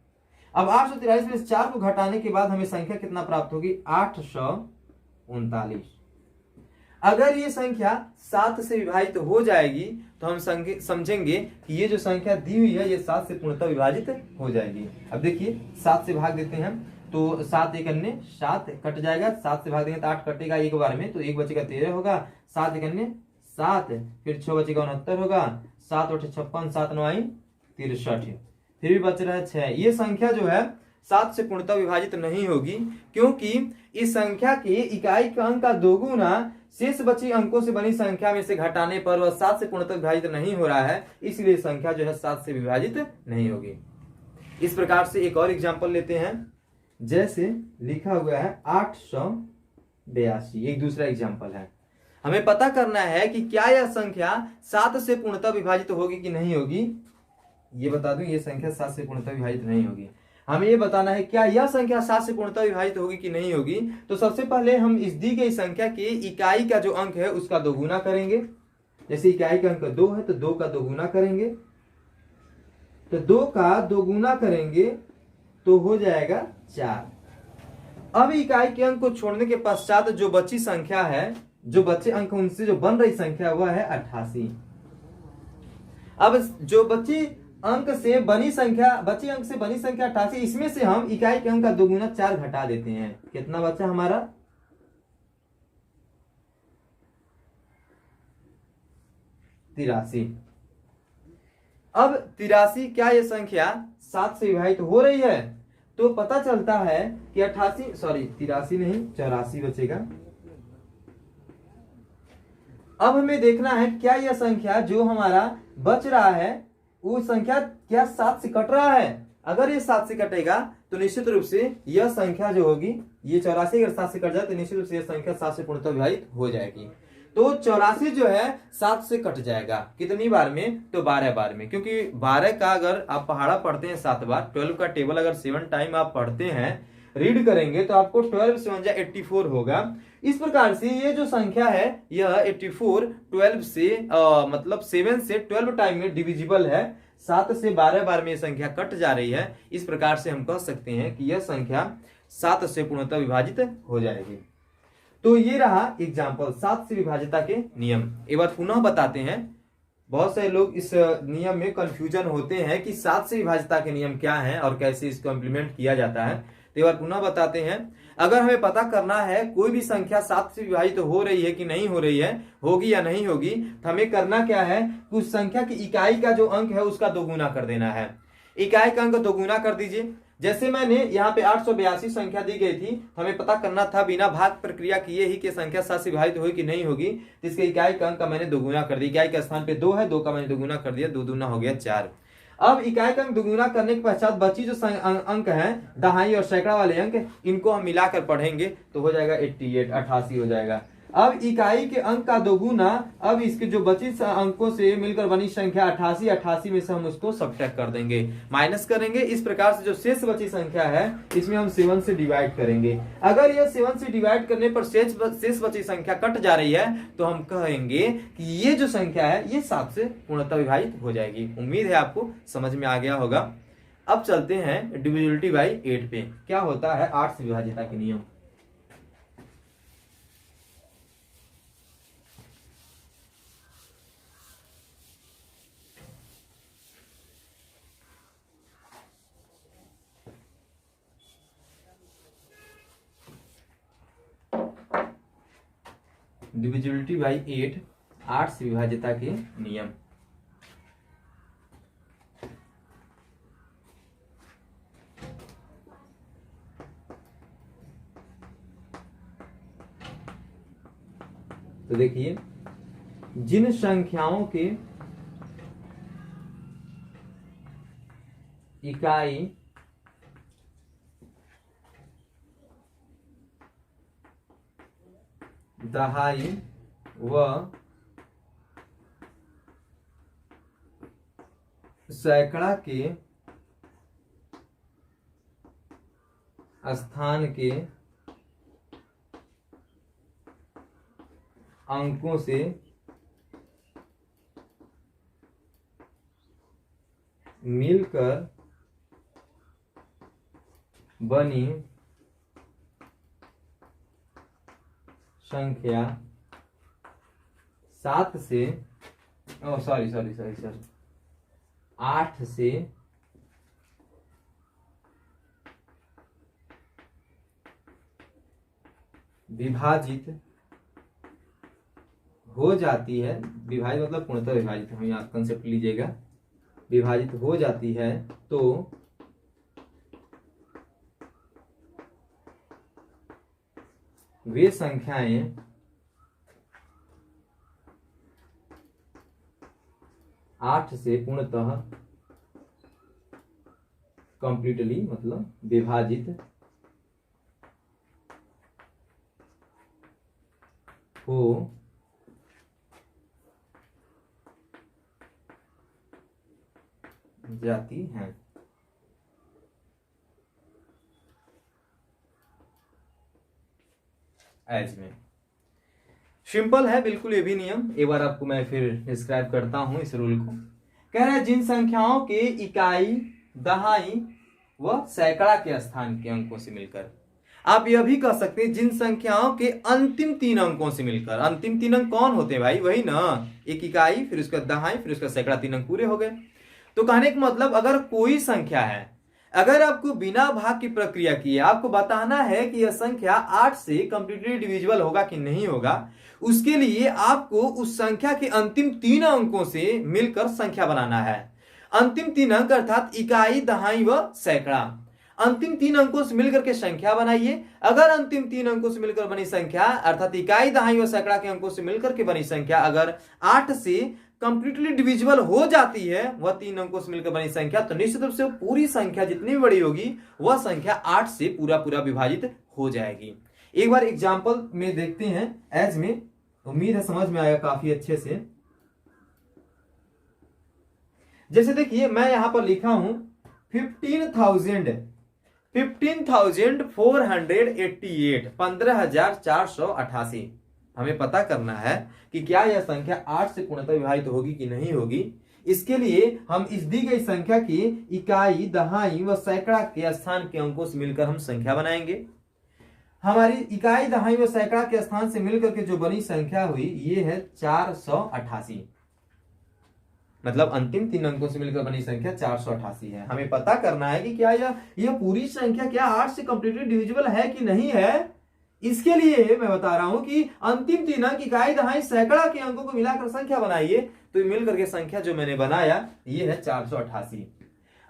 [SPEAKER 1] अब 843 में से 4 को घटाने के बाद हमें संख्या कितना प्राप्त होगी 839। अगर ये संख्या 7 से विभाजित हो जाएगी तो हम समझेंगे कि ये जो संख्या दी हुई है ये 7 से पूर्णतः विभाजित हो जाएगी। अब देखिए 7 से भाग देते हैं तो 7 एक अन्य 7 कट जाएगा। 7 से भाग देंगे तो 8 कटेगा एक बार में, तो 1 बचेगा 13 होगा। 7 एक अन्य 7, फिर 6 बचेगा 69 होगा। 7 8 56, 7 9 63, फिर भी बच रहा है 6। ये संख्या जो है 7 से पूर्णतः विभाजित नहीं होगी क्योंकि इस संख्या के इकाई का अंक का दोगुना शेष बची अंकों से बनी संख्या में से घटाने पर वह 7 से पूर्णतः विभाजित नहीं हो रहा है, इसलिए संख्या जो है 7 से विभाजित नहीं होगी। इस प्रकार से एक और एग्जांपल लेते हैं। जैसे लिखा हुआ है 882, एक दूसरा एग्जांपल है। हमें पता करना है कि क्या यह संख्या 7 से पूर्णतः विभाजित होगी कि नहीं होगी। ये बता दूं ये संख्या 7 से पूर्णतः विभाजित नहीं होगी। हमें ये बताना है क्या यह संख्या 7 से पूर्णतः विभाजित होगी कि नहीं होगी। तो सबसे पहले हम इस दी गई संख्या के इकाई का जो अंक है उसका दोगुना करेंगे। जैसे इकाई का अंक 2 है तो 2 का दोगुना करेंगे, तो 2 का दोगुना करेंगे तो हो जाएगा 4। अब इकाई के अंक को छोड़ने के पश्चात जो बची संख्या है, जो बचे अंक उनसे जो बन रही संख्या वह है 88। अब जो बची अंक से बनी संख्या, बचे अंक से बनी संख्या 88, इसमें से हम इकाई के अंक का 2 गुना 4 घटा देते हैं। कितना बचा हमारा 83। अब 83, क्या ये संख्या 7 से विभाजित हो रही है? तो पता चलता है कि 83 नहीं 84 बचेगा। अब हमें देखना है क्या यह संख्या जो हमारा बच रहा है वो संख्या क्या 7 से कट रहा है। अगर ये 7 से कटेगा तो निश्चित रूप से यह संख्या जो होगी, ये 84 अगर 7 से कट जाए तो निश्चित रूप से यह संख्या 7 से पूर्णतः विभाजित हो जाएगी। तो 84 जो है 7 से कट जाएगा कितनी बार में? तो 12 बार में, क्योंकि 12 का अगर आप पहाड़ा पढ़ते हैं 7 बार, 12 का टेबल अगर 7 टाइम आप पढ़ते हैं, रीड करेंगे तो आपको 12 से 1 84 होगा। इस प्रकार से ये जो संख्या है यह 84 12 से मतलब 7 से 12 टाइम में डिविजिबल है। 7 से 12 बार में यह संख्या कट जा रही है। इस प्रकार से हम कह सकते हैं कि यह संख्या 7 से पूर्णतः विभाजित हो जाएगी। तो ये रहा एग्जाम्पल 7 से विभाज्यता के नियम। एक बार पुनः बताते हैं, बहुत सारे लोग इस नियम में कंफ्यूजन होते हैं कि 7 से विभाज्यता के नियम क्या है और कैसे इसको इम्प्लीमेंट किया जाता है। तो एक बार पुनः बताते हैं, अगर हमें पता करना है कोई भी संख्या 7 से विभाजित हो रही है कि नहीं हो रही है, होगी या नहीं होगी, तो हमें करना क्या है, उस संख्या की इकाई का जो अंक है उसका 2 गुना कर देना है। इकाई का अंक 2 गुना कर दीजिए। जैसे मैंने यहाँ पे 882 संख्या दी गई थी, हमें पता करना था बिना भाग प्रक्रिया किए ही कि संख्या 7 से विभाजित होगी कि नहीं होगी, तो इसके इकाई का अंक का मैंने 2 गुना कर दिया। इकाई के स्थान पे 2 है, 2 का मैंने 2 गुना कर दिया, 2 दूना हो गया 4। अब इकाई का अंक 2 गुना करने के पश्चात बची जो अंक है दहाई और सैकड़ा वाले अंक, इनको हम मिलाकर पढ़ेंगे तो हो जाएगा 88 हो जाएगा। अब इकाई के अंक का 2 गुना, अब इसके जो बची अंकों से मिलकर बनी संख्या 88 में से हम उसको सब्ट्रैक्ट कर देंगे, माइनस करेंगे। इस प्रकार से जो शेष बची संख्या है इसमें हम 7 से डिवाइड करेंगे। अगर यह 7 से डिवाइड करने पर शेष बची संख्या कट जा रही है तो हम कहेंगे कि ये जो संख्या है ये 7 से पूर्णतः विभाजित हो जाएगी। उम्मीद है आपको समझ में आ गया होगा। अब चलते हैं डिविजिबिलिटी बाई 8 पे। क्या होता है 8 से विभाज्यता के नियम। डिविजिबिलिटी बाई 8 से विभाज्यता के नियम। तो देखिए, जिन संख्याओं के इकाई दहाई व सैकड़ा के स्थान के अंकों से मिलकर बनी संख्या 8 से विभाजित हो जाती है। विभाजित मतलब पूर्णतः विभाजित, हम यहाँ कंसेप्ट लीजिएगा, विभाजित हो जाती है तो वे संख्याएं आठ से पूर्णतः कंप्लीटली मतलब विभाजित हो जाती हैं। एज में सिंपल है बिल्कुल ये भी नियम। एक बार आपको मैं फिर डिस्क्राइब करता हूं इस रूल को। कह रहा है जिन संख्याओं के इकाई दहाई व सैकड़ा के स्थान के अंकों से मिलकर, आप यह भी कह सकते हैं जिन संख्याओं के अंतिम 3 अंकों से मिलकर। अंतिम 3 अंक कौन होते हैं भाई? वही ना, एक इकाई, फिर उसका दहाई, फिर उसका सैकड़ा, 3 अंक पूरे हो गए। तो कहने का मतलब अगर कोई संख्या है, अगर आपको बिना भाग की प्रक्रिया की आपको बताना है कि यह संख्या 8 से कंप्लीटली डिविजिबल होगा कि नहीं होगा, उसके लिए आपको उस संख्या के अंतिम 3 अंकों से मिलकर संख्या बनाना है। अंतिम 3 अंक अर्थात इकाई, दहाई व सैकड़ा, अंतिम 3 अंकों से मिलकर के संख्या बनाइए। अगर अंतिम 3 अंकों से मिलकर बनी संख्या अर्थात इकाई, दहाई व सैकड़ा के अंकों से मिलकर के बनी संख्या अगर 8 से कंप्लीटली डिविजिबल हो जाती है, वह 3 अंकों से मिलकर बनी संख्या, तो निश्चित रूप से पूरी संख्या जितनी भी बड़ी होगी वह संख्या 8 से पूरा पूरा विभाजित हो जाएगी। एक बार एग्जांपल में देखते हैं एज में, उम्मीद है समझ में आएगा काफी अच्छे से। जैसे देखिए मैं यहां पर लिखा हूं 15,488, 15,488। हमें पता करना है कि क्या यह संख्या 8 से पूर्णतः विभाजित होगी कि नहीं होगी। इसके लिए हम इस दी गई संख्या की इकाई, दहाई व सैकड़ा के स्थान के अंकों से मिलकर हम संख्या बनाएंगे। हमारी इकाई, दहाई व सैकड़ा के स्थान से मिलकर के जो बनी संख्या हुई ये है 488, मतलब अंतिम 3 अंकों से मिलकर बनी संख्या 488 है। हमें पता करना है कि क्या यह पूरी संख्या क्या 8 से कंप्लीटली डिविजिबल है कि नहीं है। इसके लिए मैं बता रहा हूं कि अंतिम 3 अंक इकाई, दहाई, सैकड़ा के अंकों को मिलाकर संख्या बनाइए, तो मिलकर के संख्या जो मैंने बनाया ये है 488।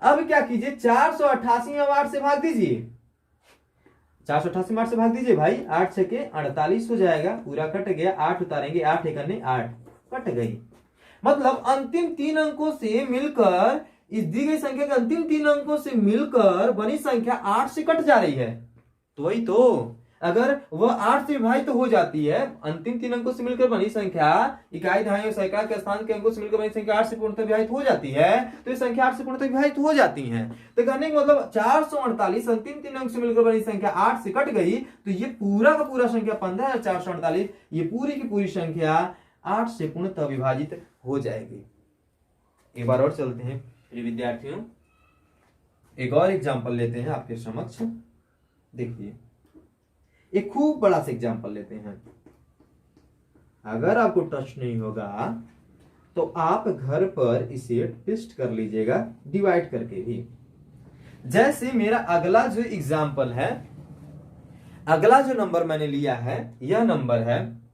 [SPEAKER 1] अब क्या कीजिए, 488 में 8 से भाग दीजिए, 488 में 8 से भाग दीजिए भाई, 8 छके 48 हो जाएगा, पूरा कट गया, 8 उतारेंगे, 8 एकने 8 कट गई। मतलब अंतिम 3 अंकों से मिलकर इस दी गई संख्या के अंतिम 3 अंकों से मिलकर बनी संख्या 8 से कट जा रही है। तो वही तो, अगर वह 8 से विभाजित हो जाती है, अंतिम 3 अंकों से मिलकर बनी संख्या इकाई, दहाई और सैकड़ा के स्थान के अंकों से मिलकर बनी संख्या 8 से पूर्णतः विभाजित हो जाती है, तो ये संख्या 8 से पूर्णतः विभाजित हो जाती है। तो कहने का मतलब 448 अंतिम 3 अंक से मिलकर बनी संख्या 8 से कट गई, तो ये पूरा का पूरा संख्या 15,448, ये पूरी की पूरी संख्या 8 से पूर्णतः विभाजित हो जाएगी। एक बार और चलते हैं प्रिय विद्यार्थियों, एक और एग्जाम्पल लेते हैं आपके समक्ष। देखिए एक खूब बड़ा सा एग्जाम्पल लेते हैं। अगर आपको टच नहीं होगा तो आप घर पर इसे टेस्ट कर लीजिएगा डिवाइड करके भी। जैसे मेरा अगला जो एग्जाम्पल है, अगला जो नंबर मैंने लिया है यह नंबर है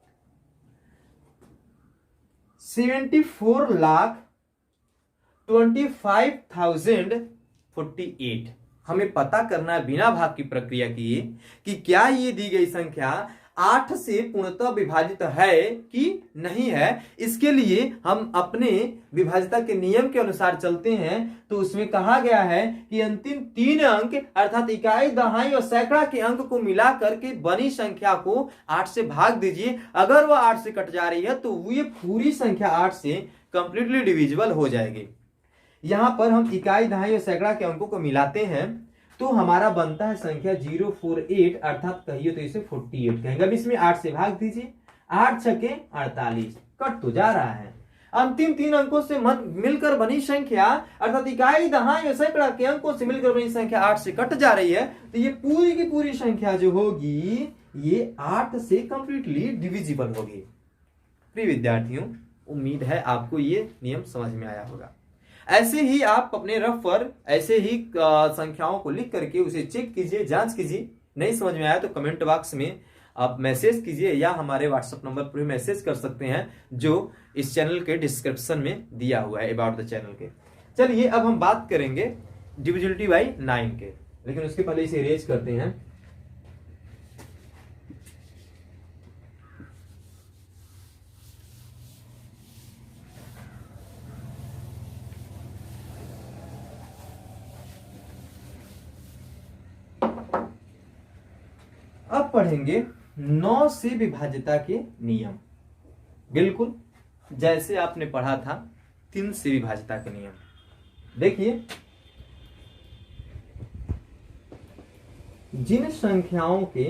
[SPEAKER 1] 74,25,048। हमें पता करना है बिना भाग की प्रक्रिया किए कि क्या ये दी गई संख्या 8 से पूर्णतः विभाजित है कि नहीं है। इसके लिए हम अपने विभाजिता के नियम के अनुसार चलते हैं। तो उसमें कहा गया है कि अंतिम 3 अंक अर्थात इकाई, दहाई और सैकड़ा के अंक को मिला करके बनी संख्या को 8 से भाग दीजिए। अगर वह 8 से कट जा रही है तो ये पूरी संख्या 8 से कंप्लीटली डिविजिबल हो जाएगी। यहां पर हम इकाई, दहाई और सैकड़ा के अंकों को मिलाते हैं तो हमारा बनता है संख्या 048 अर्थात कहिए तो इसे 48 कहेंगे। अब इसमें 8 से भाग दीजिए, 8 छके 48 कट तो जा रहा है। अंतिम 3 अंकों से मिलकर बनी संख्या अर्थात इकाई, दहाई और सैकड़ा के अंकों से मिलकर बनी संख्या 8 से कट जा रही है, तो ये पूरी की पूरी संख्या जो होगी ये 8 से कंप्लीटली डिविजिबल होगी। प्रिय विद्यार्थियों, उम्मीद है आपको ये नियम समझ में आया होगा। ऐसे ही आप अपने रफ पर ऐसे ही संख्याओं को लिख करके उसे चेक कीजिए, जांच कीजिए। नहीं समझ में आया तो कमेंट बॉक्स में आप मैसेज कीजिए या हमारे व्हाट्सएप नंबर पर मैसेज कर सकते हैं जो इस चैनल के डिस्क्रिप्शन में दिया हुआ है अबाउट द चैनल के। चलिए अब हम बात करेंगे डिविजिबिलिटी बाई 9 के, लेकिन उसके पहले इसे इरेज करते हैं। अब पढ़ेंगे 9 से विभाज्यता के नियम, बिल्कुल जैसे आपने पढ़ा था 3 से विभाज्यता के नियम। देखिए जिन संख्याओं के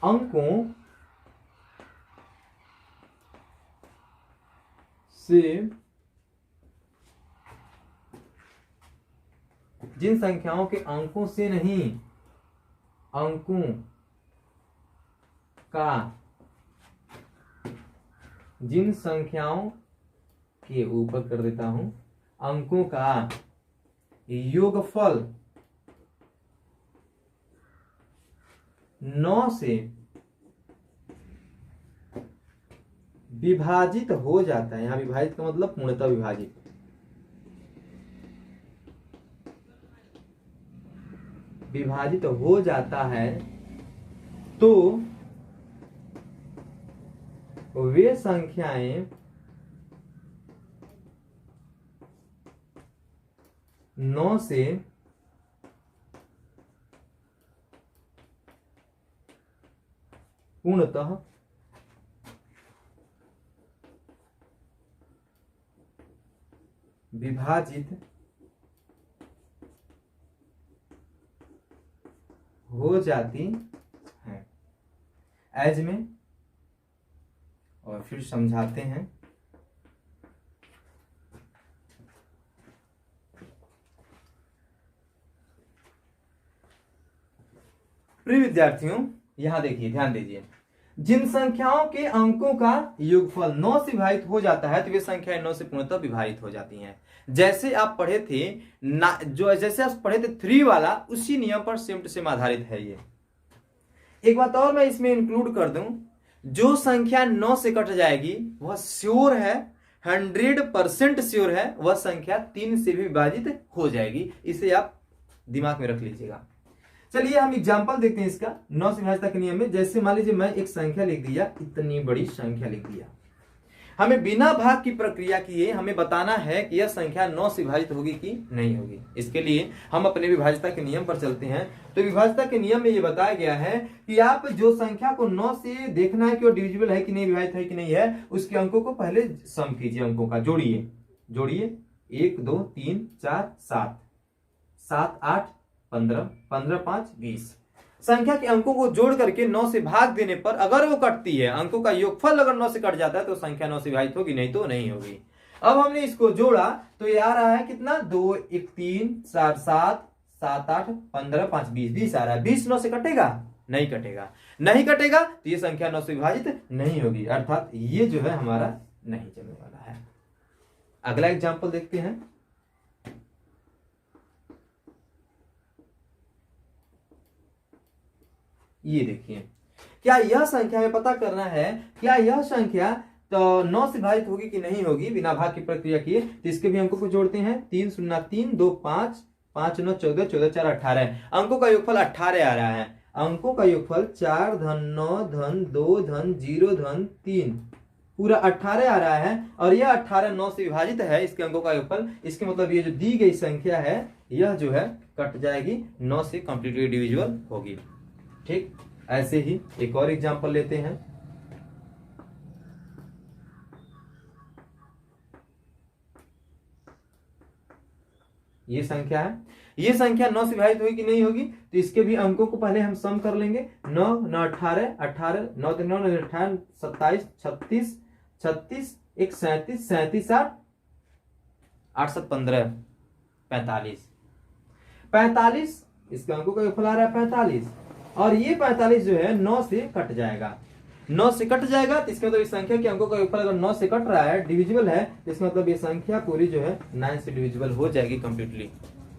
[SPEAKER 1] अंकों से जिन संख्याओं के अंकों से नहीं, अंकों का जिन संख्याओं के ऊपर कर देता हूं अंकों का योगफल 9 से विभाजित हो जाता है। यहां विभाजित का मतलब पूर्णतः विभाजित, विभाजित हो जाता है तो वे संख्याएं 9 से पूर्णतः विभाजित हो जाती हैं। एज में, और फिर समझाते हैं। प्रिय विद्यार्थियों, यहां देखिए, ध्यान दीजिए। जिन संख्याओं के अंकों का योगफल 9 से विभाजित हो जाता है तो वे संख्याएं 9 से पूर्णतः विभाजित हो जाती हैं। जैसे आप पढ़े थे जैसे आप पढ़े थे 3 वाला, उसी नियम पर सेम टू सेम आधारित है ये। एक बात और मैं इसमें इंक्लूड कर दूं, जो संख्या 9 से कट जाएगी वह श्योर है, 100% श्योर है, वह संख्या 3 से भी विभाजित हो जाएगी। इसे आप दिमाग में रख लीजिएगा। चलिए हम एग्जांपल देखते हैं इसका 9 से विभाजित के नियम में। जैसे मान लीजिए मैं एक संख्या लिख दिया, इतनी बड़ी संख्या लिख दिया। हमें बिना भाग की प्रक्रिया किए हमें बताना है कि यह संख्या 9 से विभाजित होगी कि नहीं होगी। इसके लिए हम अपने विभाज्यता के नियम पर चलते हैं। तो विभाज्यता के नियम में यह बताया गया है कि आप जो संख्या को 9 से देखना है कि वो डिविजिबल है कि नहीं, विभाजित है कि नहीं है, उसके अंकों को पहले सम कीजिए, अंकों का जोड़िए। 1 2 3 4 7 7 8 15 15 5 20। संख्या के अंकों को जोड़ करके 9 से भाग देने पर अगर वो कटती है, अंकों का योगफल अगर 9 से कट जाता है तो संख्या 9 से विभाजित होगी, नहीं तो नहीं होगी। अब हमने इसको जोड़ा तो ये आ रहा है कितना, 2 1 3 4 7 7 8 15 5 20 20 आ रहा है। 20 9 से कटेगा? नहीं कटेगा। नहीं कटेगा तो ये संख्या 9 से विभाजित नहीं होगी, अर्थात ये जो है हमारा नहीं चलने वाला है। अगला एग्जाम्पल देखते हैं। ये देखिए, क्या यह संख्या में पता करना है, क्या यह संख्या तो 9 से विभाजित होगी कि नहीं होगी बिना भाग की प्रक्रिया किए। तो इसके भी अंकों को जोड़ते हैं। 3 0 3 2 5 5 9 14 14 4 18। अंकों का योगफल 18 आ रहा है। अंकों का योगफल 4 धन 9 धन 2 धन 0 धन 3 पूरा 18 आ रहा है। और यह 18 9 से विभाजित है, इसके अंकों का योगफल। इसके मतलब ये जो दी गई संख्या है यह जो है कट जाएगी, 9 से कंप्लीटली डिविजिबल होगी। ठीक, ऐसे ही एक और एग्जांपल लेते हैं। ये संख्या है, ये संख्या 9 से विभाजित होगी कि नहीं होगी, तो इसके भी अंकों को पहले हम सम कर लेंगे। 9 9 18 18 9 3 9 18 27 36 36 1 37 37 8 8 7 15 45 45। इसके अंकों का योगफल आ रहा है 45। और ये 45 जो है 9 से कट जाएगा। 9 से कट जाएगा तो इसका मतलब इस संख्या के अंकों का योगफल अगर 9 से कट रहा है, डिविजिबल है, तो इसका मतलब ये संख्या पूरी जो है 9 से डिविजिबल हो जाएगी कंप्लीटली।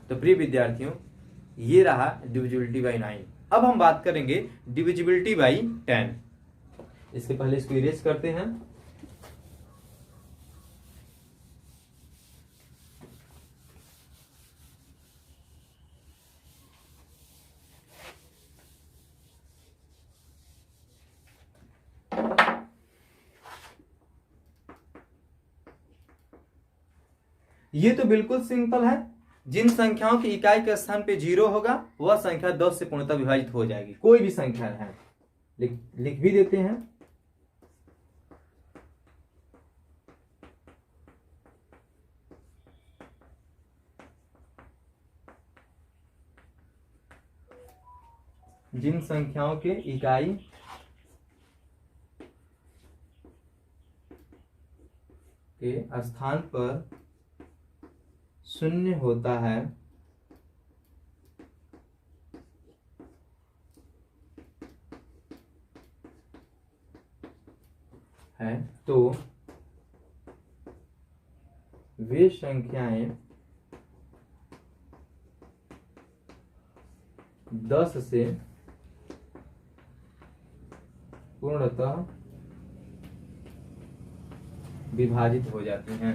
[SPEAKER 1] तो प्रिय विद्यार्थियों, ये रहा डिविजिबिलिटी बाई 9। अब हम बात करेंगे डिविजिबिलिटी बाई 10। इसके पहले इसको इरेज करते हैं। ये तो बिल्कुल सिंपल है। जिन संख्याओं की इकाई के स्थान पे 0 होगा वह संख्या 10 से पूर्णतः विभाजित हो जाएगी। कोई भी संख्या है, लिख भी देते हैं। जिन संख्याओं के इकाई के स्थान पर 0 होता है तो वे संख्याएं 10 से पूर्णतः विभाजित हो जाती हैं।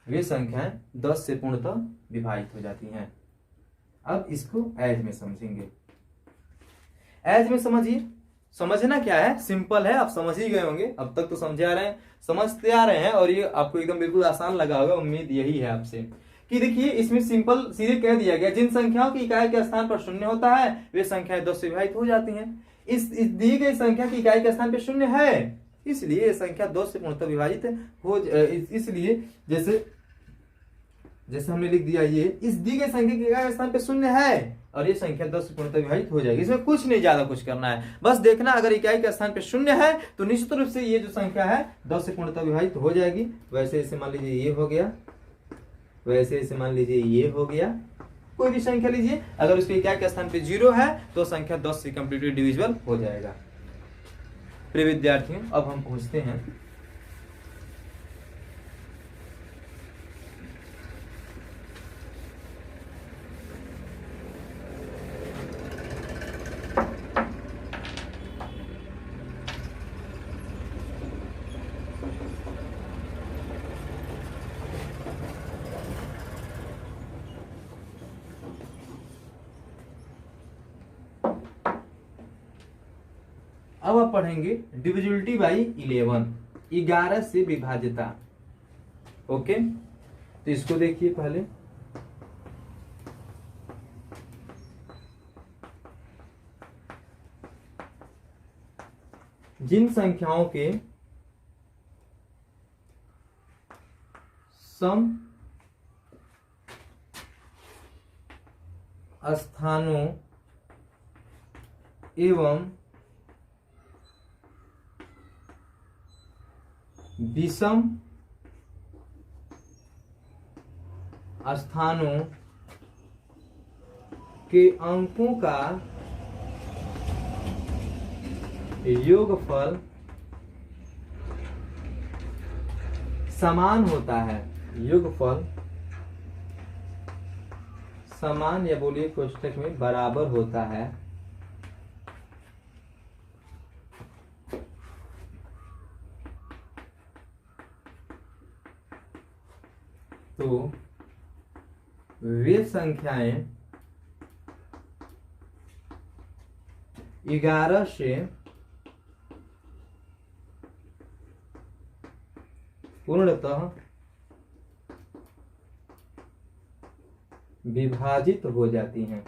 [SPEAKER 1] वे संख्याएं 10 से पूर्णतः विभाजित हो जाती हैं। अब इसको एज में समझेंगे। एज में समझिए, समझना क्या है, सिंपल है, आप समझ ही गए होंगे, अब तक तो समझे आ रहे हैं, समझते आ रहे हैं, और ये आपको एकदम बिल्कुल आसान लगा होगा, उम्मीद यही है आपसे कि देखिए इसमें सिंपल सीधे कह दिया गया, जिन संख्याओं की इकाई के स्थान पर शून्य होता है वे संख्याएं 10 से विभाजित हो जाती हैं। इस दी गई संख्या की इकाई के स्थान पर शून्य है, इसलिए संख्या 10 से पूर्णतः विभाजित हो, इसलिए जैसे हमने लिख दिया, ये इस दी गई संख्या की इकाई स्थान पे शून्य है और ये संख्या 10 से पूर्णतः विभाजित हो जाएगी। इसमें कुछ नहीं, ज्यादा कुछ करना है, बस देखना अगर इकाई के स्थान पे शून्य है तो निश्चित रूप से ये जो संख्या है 10 से पूर्णतः विभाजित हो जाएगी। वैसे इसे मान लीजिए ये हो गया, वैसे इसे मान लीजिए ये हो गया, कोई भी संख्या लीजिए, अगर उसकी इकाई के स्थान पे 0 है तो संख्या 10 से कंप्लीटली डिविजिबल हो जाएगा। प्रिय विद्यार्थियों, अब हम पूछते हैं अब आप पढ़ेंगे डिविजिबिलिटी बाई 11 से विभाज्यता। ओके, तो इसको देखिए पहले, जिन संख्याओं के सम स्थानों एवं विषम स्थानों के अंकों का योगफल समान होता है, योगफल समान या बोलिए कोष्ठक में बराबर होता है, तो वे संख्याएं 11 से पूर्णतः विभाजित हो जाती हैं।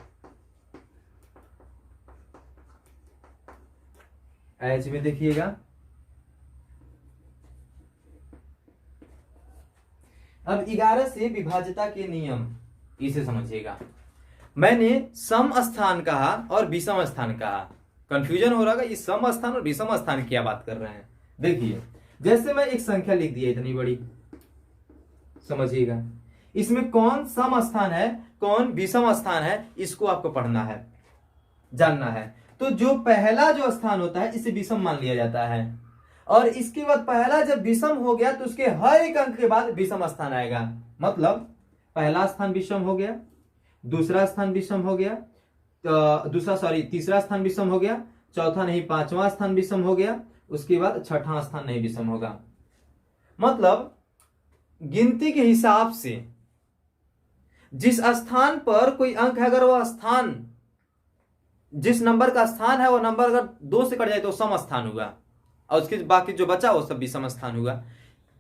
[SPEAKER 1] एच में देखिएगा, अब 11 से विभाज्यता के नियम, इसे समझिएगा। मैंने सम स्थान कहा और विषम स्थान कहा, कंफ्यूजन हो रहा है, ये सम स्थान और विषम स्थान की क्या बात कर रहे हैं। देखिए, जैसे मैं एक संख्या लिख दिया इतनी बड़ी, समझिएगा, इसमें कौन सम स्थान है कौन विषम स्थान है, इसको आपको पढ़ना है, जानना है। तो जो पहला जो स्थान होता है इसे विषम मान लिया जाता है, और इसके बाद पहला जब विषम हो गया तो उसके हर एक अंक के बाद विषम स्थान आएगा। मतलब पहला स्थान विषम हो गया, दूसरा स्थान विषम हो गया, तीसरा स्थान विषम हो गया, चौथा नहीं पांचवा स्थान विषम हो गया, उसके बाद छठा स्थान नहीं विषम होगा। मतलब गिनती के हिसाब से जिस स्थान पर कोई अंक है, अगर वह स्थान जिस नंबर का स्थान है वो नंबर अगर 2 से कट जाए तो सम स्थान हुआ, और उसके बाकी जो बचा वो सब विषम स्थान हुआ।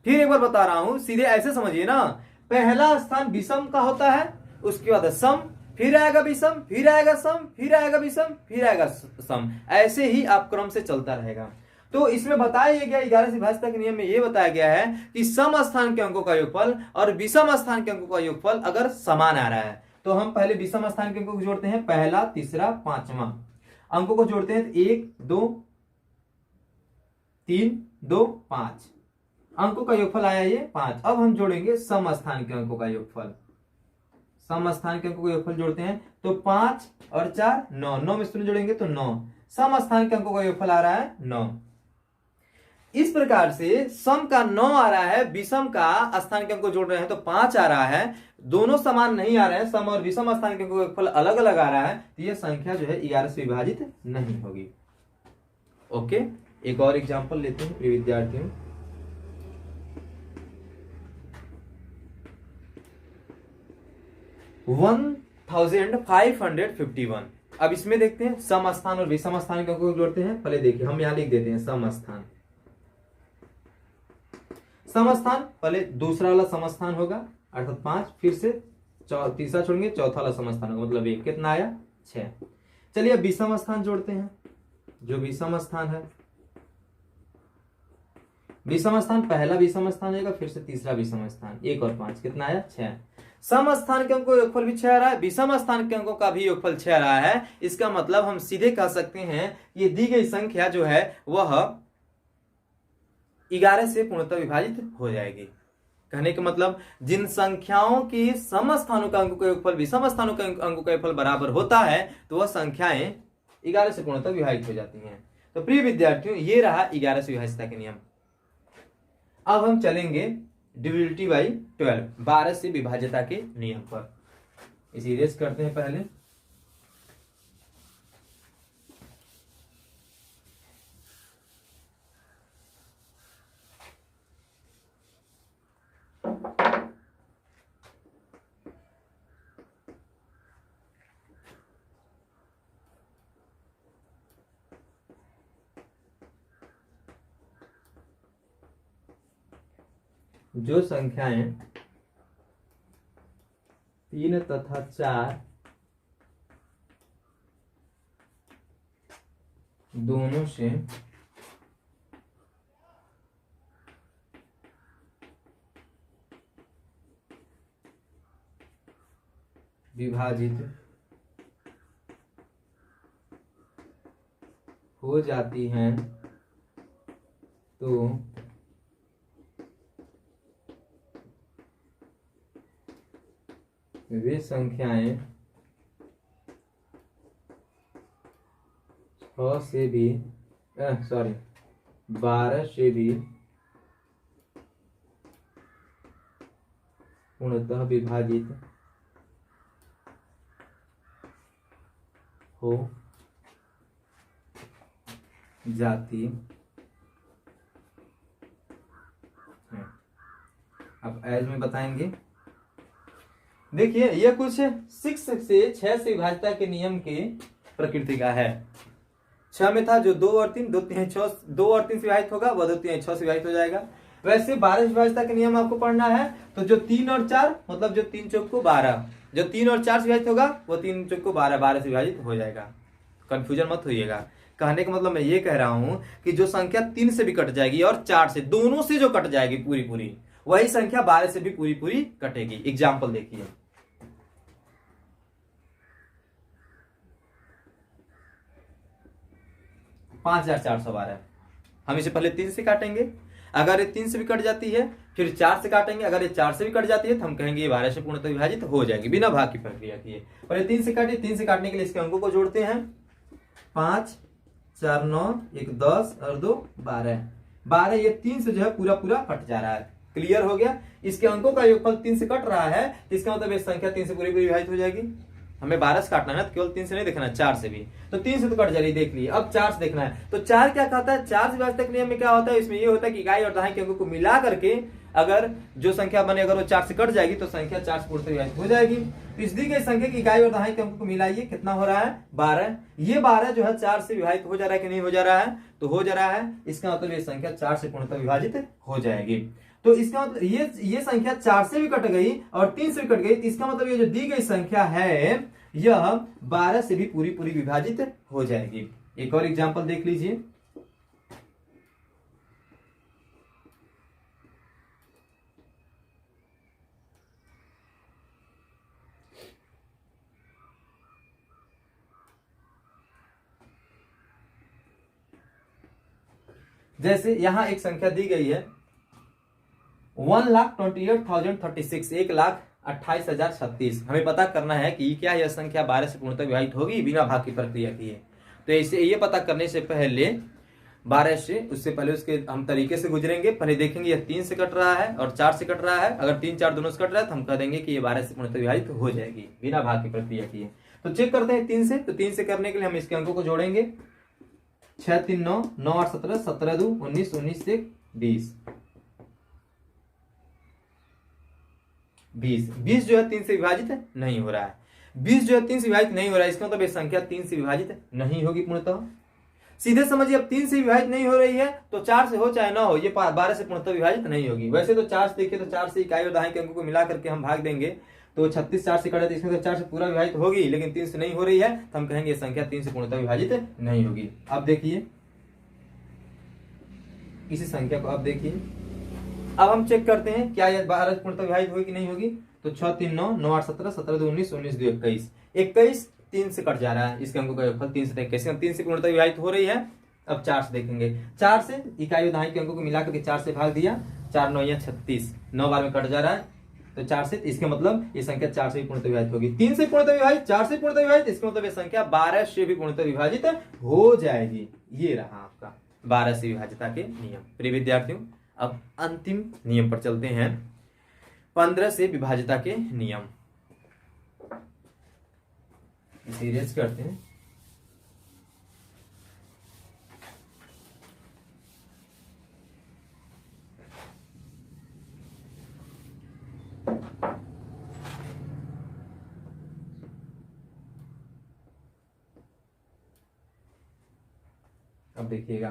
[SPEAKER 1] फिर एक बार बता रहा हूं, सीधे ऐसे समझिए ना, पहला स्थान विषम का होता है, उसके बाद सम, फिर आएगा विषम, फिर आएगा सम, फिर आएगा विषम, फिर आएगा सम, ऐसे ही आप क्रम से चलता रहेगा। तो इसमें बताया गया 11 से विभाज्यता के नियम में यह बताया गया है कि सम स्थान के अंकों का योगफल और विषम स्थान के अंकों का योगफल अगर समान आ रहा है तो हम पहले विषम स्थान के अंकों को जोड़ते हैं, पहला, तीसरा, पांचवा अंकों को जोड़ते हैं, 1 2 3 2 5 अंकों का योगफल आया ये 5। अब हम जोड़ेंगे सम स्थान के अंकों का योगफल, सम स्थान के अंकों का योगफल जोड़ते हैं तो 5 और 4 9, 9 में शून्य जोड़ेंगे तो 9, सम स्थान के अंकों का योगफल आ रहा है 9। इस प्रकार से सम का 9 आ रहा है, विषम का स्थान के अंक को जोड़ रहे हैं तो 5 आ रहा है, दोनों समान नहीं आ रहे हैं, सम और विषम स्थान के अंकों का योगफल अलग अलग आ रहा है, तो यह संख्या जो है 11 से विभाजित नहीं होगी। ओके, एक और एग्जांपल लेते हैं प्रिय विद्यार्थियों। वन 1551। अब इसमें देखते हैं सम स्थान और विषम स्थान के अंकों को जोड़ते हैं। पहले देखिए हम यहां लिख देते हैं सम स्थान, समस्थान पहले दूसरा वाला समस्थान होगा अर्थात 5, फिर से तीसरा छोड़ेंगे, चौथा वाला समस्थान होगा मतलब 1, कितना आया 6। चलिए अब विषम स्थान जोड़ते हैं। जो विषम स्थान है, विषम स्थान पहला विषम स्थान होगा, फिर से तीसरा विषम स्थान, 1 और 5 कितना आया 6। सम स्थान के अंकों का योगफल भी 6 आ रहा है, विषम स्थान के अंकों का भी योगफल 6 आ रहा है। इसका मतलब हम सीधे कह सकते हैं ये दी गई संख्या जो है वह 11 से पूर्णतः विभाजित हो जाएगी। कहने का मतलब जिन संख्याओं की सम स्थानों का अंकों का योगफल विषम स्थानों का अंकों का योगफल बराबर होता है तो वह संख्याएं 11 से पूर्णतः विभाजित हो जाती हैं। तो प्रिय विद्यार्थियों ये रहा 11 से विभाजितता के नियम। अब हम चलेंगे डिविजिबिलिटी बाई 12, 12 से विभाज्यता के नियम पर। इसे इरेज करते हैं पहले। जो संख्याएं 3 तथा 4 दोनों से विभाजित हो जाती हैं तो वे संख्याएं 12 से भी पूर्णतः विभाजित हो जाती है। अब एज में बताएंगे। देखिए यह कुछ 6 से 6 से विभाज्यता के नियम की प्रकृति का है। 6 में था जो 2 और 3, 2 3 6, 2 और 3 से विभाजित होगा वह 2 3 6 से विभाजित हो जाएगा। वैसे 12 से विभाज्यता के नियम आपको पढ़ना है तो जो 3 और 4 मतलब जो 3 चौक को 12, जो 3 और 4 से विभाजित होगा वो 3 चौक को 12, 12 से विभाजित हो जाएगा। कंफ्यूजन मत होइएगा। कहने का मतलब मैं ये कह रहा हूं कि जो संख्या 3 से भी कट जाएगी और 4 से, दोनों से जो कट जाएगी पूरी पूरी, वही संख्या 12 से भी पूरी पूरी कटेगी। एग्जाम्पल देखिए, 5412। हम इसे पहले 3 से काटेंगे, अगर ये 3 से भी कट जाती है फिर 4 से काटेंगे, अगर ये 4 से भी कट जाती है तो हम कहेंगे ये 12 से पूर्णतः विभाजित हो जाएगी बिना भाग की प्रक्रिया किए। पहले 3 से काटिए, 3 से काटने के लिए इसके अंकों को जोड़ते हैं। 5 4 9 1 10 और 2 12, 12 ये 3 से जो है पूरा पूरा कट जा रहा है। क्लियर हो गया। इसके अंकों का योगफल 3 से कट रहा है, इसका मतलब ये संख्या 3 से पूरी पूरी विभाजित हो जाएगी। हमें 12 से काटना है तो केवल 3 से नहीं देखना है, 4 से भी। तो 3 से तो कट जा रही, देख लिए। अब 4 से देखना है तो 4 क्या कहता है, 4 से विभाज्यता के नियम में क्या होता है, इसमें ये होता है कि इकाई और दहाई के अंकों को मिला करके अगर जो संख्या बने अगर वो 4 से कट जाएगी तो संख्या 4 से पूर्णतः विभाजित हो जाएगी। तो इस दी गई संख्या की इकाई और दहाई के अंकों को मिलाइए, कितना हो रहा है 12। ये 12 जो है 4 से विभाजित हो जा रहा है कि नहीं हो जा रहा है, तो हो जा रहा है। इसका मतलब ये संख्या 4 से पूर्णतः विभाजित हो जाएगी। तो इसका मतलब ये संख्या 4 से भी कट गई और 3 से भी कट गई, तो इसका मतलब ये जो दी गई संख्या है यह 12 से भी पूरी पूरी विभाजित हो जाएगी। एक और एग्जांपल देख लीजिए। जैसे यहां एक संख्या दी गई है 1,28,036, 1,28,036 28,036। हमें पता करना है कि क्या यह संख्या 12 से पूर्णतः विभाजित होगी बिना भाग की प्रक्रिया किए। तो इसे ये पता करने से पहले 12 से उससे पहले उसके हम तरीके से गुजरेंगे। पहले देखेंगे यह 3 से कट रहा है और 4 से कट रहा है। अगर 3 4 दोनों से कट रहा है तो हम कह देंगे कि ये 12 से पूर्णतः विभाजित हो जाएगी बिना भाग की प्रक्रिया किए। तो चेक करते हैं 3 से। तो 3 से करने के लिए हम इसके अंकों को जोड़ेंगे। 6 3 9, 9 8 17, 17 2 19, 19 से 20, 20 जो है 3 से विभाजित नहीं हो रहा है। 20 जो है 3 से विभाजित नहीं हो रहा है, इसका मतलब ये संख्या 3 से विभाजित नहीं होगी पूर्णतः। सीधे समझिए, अब 3 से विभाजित नहीं हो रही है तो 4 से हो चाहे ना हो, ये 12 से पूर्णतः विभाजित नहीं होगी। वैसे तो 4 से देखिए तो 4 से इकाई और दहाई के अंकों को मिला करके हम भाग देंगे तो 36 4 से कटे तो इसमें तो 4 से पूरा विभाजित होगी, लेकिन 3 से नहीं हो रही है तो हम कहेंगे संख्या 3 से पूर्णतः विभाजित नहीं होगी। अब देखिए इसी संख्या को, अब देखिए अब हम चेक करते हैं क्या यह 12 से पूर्णतः विभाजित होगी कि नहीं होगी। तो 6 3 9, 9 8 17, 17 2 19, 19 2 21, 21 3 से कट जा रहा है। इसके अंकों का योगफल 3 से 21, 3 से पूर्णतः विभाजित हो रही है। अब 4 से देखेंगे, 4 से इकाई और दहाई के अंकों को मिलाकर के 4 से भाग दिया, 4 9 या 36, 9 बार में कट जा रहा है तो 4 से, इसके मतलब ये संख्या 4 से भी पूर्णतः विभाजित होगी। 3 से पूर्णतः विभाजित, 4 से पूर्णतः विभाजित, इसका मतलब ये संख्या 12 से भी पूर्णतः विभाजित हो जाएगी। ये रहा आपका 12 से विभाजिता के नियम। प्रिय विद्यार्थियों, अब अंतिम नियम पर चलते हैं, 15 से विभाजिता के नियम। इसे इरेज करते हैं। अब देखिएगा,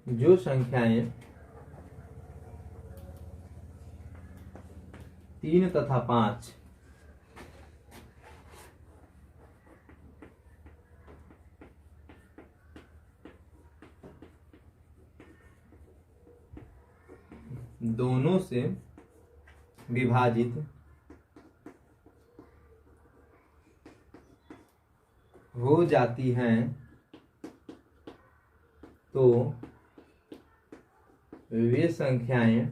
[SPEAKER 1] जो संख्याएं 3 तथा 5 दोनों से विभाजित हो जाती हैं तो वे संख्याएं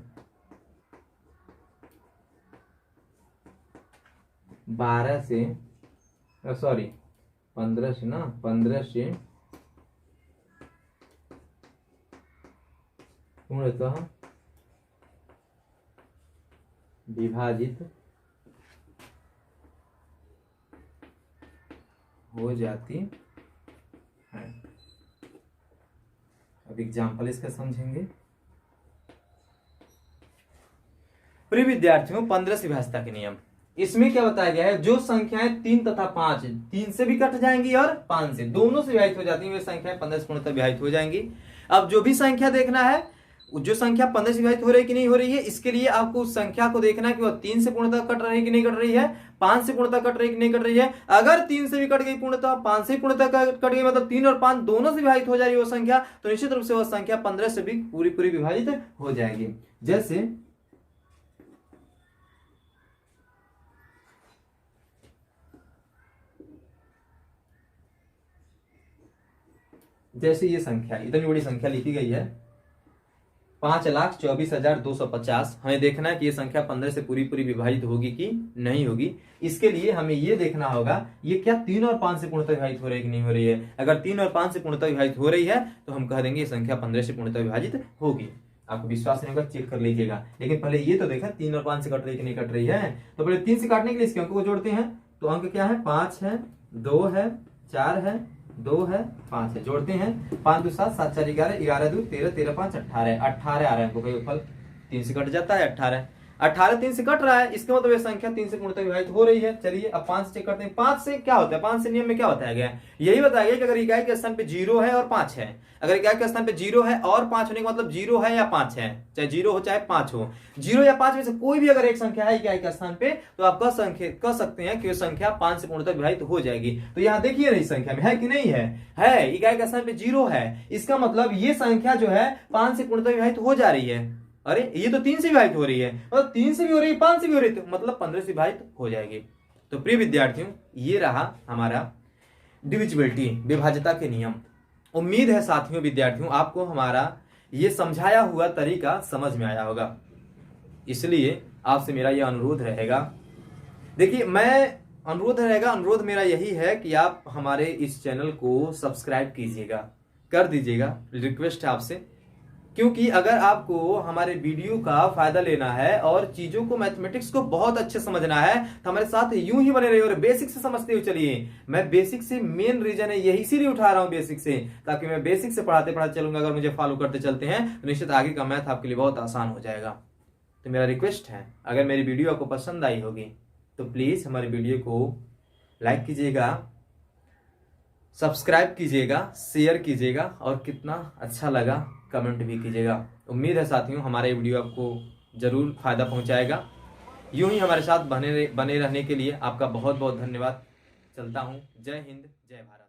[SPEAKER 1] 15 से पूर्णतः विभाजित हो जाती है। अब एग्जाम्पल इसका समझेंगे। प्रिय विद्यार्थियों, 15 से विभाजिता के नियम, इसमें क्या बताया गया है, जो संख्याएं 3 तथा 5 3 से भी कट जाएंगी और 5 से दोनों से विभाजित हो जाती हैं, वे संख्याएं 15 से पूर्णतः विभाजित हो जाएंगी। अब जो भी संख्या देखना है, जो संख्या 15 से विभाजित हो रही है कि नहीं हो रही है, इसके लिए आपको उस संख्या को देखना है कि वह 3 से पूर्णतः कट रही है कि नहीं कट रही है, 5 से पूर्णतः कट रही है कि नहीं कट रही है। अगर 3 से भी कट गई पूर्णतः, 5 से पूर्णतः कट गई, मतलब 3 और 5 दोनों से विभाजित हो जा रही है वो संख्या, तो निश्चित रूप से वह संख्या 15 से भी पूरी पूरी विभाजित हो जाएगी। जैसे ये संख्या, इतनी बड़ी संख्या लिखी गई है 5,24,250। हमें देखना है कि ये संख्या 15 से पूरी पूरी विभाजित होगी कि नहीं होगी। इसके लिए हमें ये देखना होगा ये क्या 3 और 5 से पूर्णतः विभाजित हो रही है कि नहीं हो रही है। अगर 3 और 5 से पूर्णतः विभाजित हो रही है तो हम कह देंगे ये संख्या 15 से पूर्णतः विभाजित होगी। आपको विश्वास नहीं होगा, चेक कर लीजिएगा, लेकिन पहले ये तो देखा 3 और 5 से कट रही है कि नहीं कट रही है। तो पहले 3 से काटने के लिए इसके अंकों को जोड़ते हैं। तो अंक क्या है, 5 है, 2 है, 4 है, 2 है, 5 है। जोड़ते हैं, 5 2 7, 7 4 11, 11 2 13, 13 5 18, 18 आ रहा है। कोई फल 3 से कट जाता है, 18 3 से कट रहा है, इसका मतलब ये संख्या 3 से पूर्णतः विभाजित हो रही है। चलिए अब 5 से चेक करते हैं। 5 से क्या होता है, 5 से नियम में क्या बताया गया है, यही बताया गया कि अगर इकाई के स्थान पे 0 है और 5 है, अगर इकाई के स्थान पे 0 है और 5 होने का मतलब 0 है या 5 है, चाहे 0 हो चाहे 5 हो, 0 या 5 में से कोई भी अगर एक संख्या है इकाई के स्थान पे, तो आप कह सकते हैं कि वो संख्या 5 से पूर्णतः विभाजित हो जाएगी। तो यहाँ देखिए नहीं संख्या में है कि नहीं है, इकाई के स्थान पे 0 है, इसका मतलब ये संख्या जो है 5 से पूर्णतः विभाजित हो जा रही है। अरे ये तो 3 से विभाजित हो रही है, और 3 से भी हो रही है, 5 से भी हो रही है, तो मतलब 15 से विभाजित हो जाएगी। तो प्रिय विद्यार्थियों, ये रहा हमारा डिविजिबिलिटी, विभाज्यता के नियम। उम्मीद है साथियों विद्यार्थियों आपको हमारा ये समझाया हुआ तरीका समझ में आया होगा। इसलिए आपसे मेरा यह अनुरोध रहेगा, देखिए अनुरोध मेरा यही है कि आप हमारे इस चैनल को सब्सक्राइब कीजिएगा, कर दीजिएगा, रिक्वेस्ट है आपसे। क्योंकि अगर आपको हमारे वीडियो का फायदा लेना है और चीजों को, मैथमेटिक्स को बहुत अच्छे समझना है तो हमारे साथ यूं ही बने रहिए और बेसिक से समझते हुए चलिए। मैं बेसिक से, मेन रीजन है यही, इसीलिए उठा रहा हूं बेसिक से, ताकि मैं बेसिक से पढ़ाते चलूंगा। अगर मुझे फॉलो करते चलते हैं तो निश्चित आगे का मैथ आपके लिए बहुत आसान हो जाएगा। तो मेरा रिक्वेस्ट है, अगर मेरी वीडियो आपको पसंद आई होगी तो प्लीज हमारे वीडियो को लाइक कीजिएगा, सब्सक्राइब कीजिएगा, शेयर कीजिएगा और कितना अच्छा लगा कमेंट भी कीजिएगा। उम्मीद है साथियों हमारा ये वीडियो आपको जरूर फायदा पहुंचाएगा। यूं ही हमारे साथ बने रहने के लिए आपका बहुत बहुत धन्यवाद। चलता हूं। जय हिंद, जय भारत।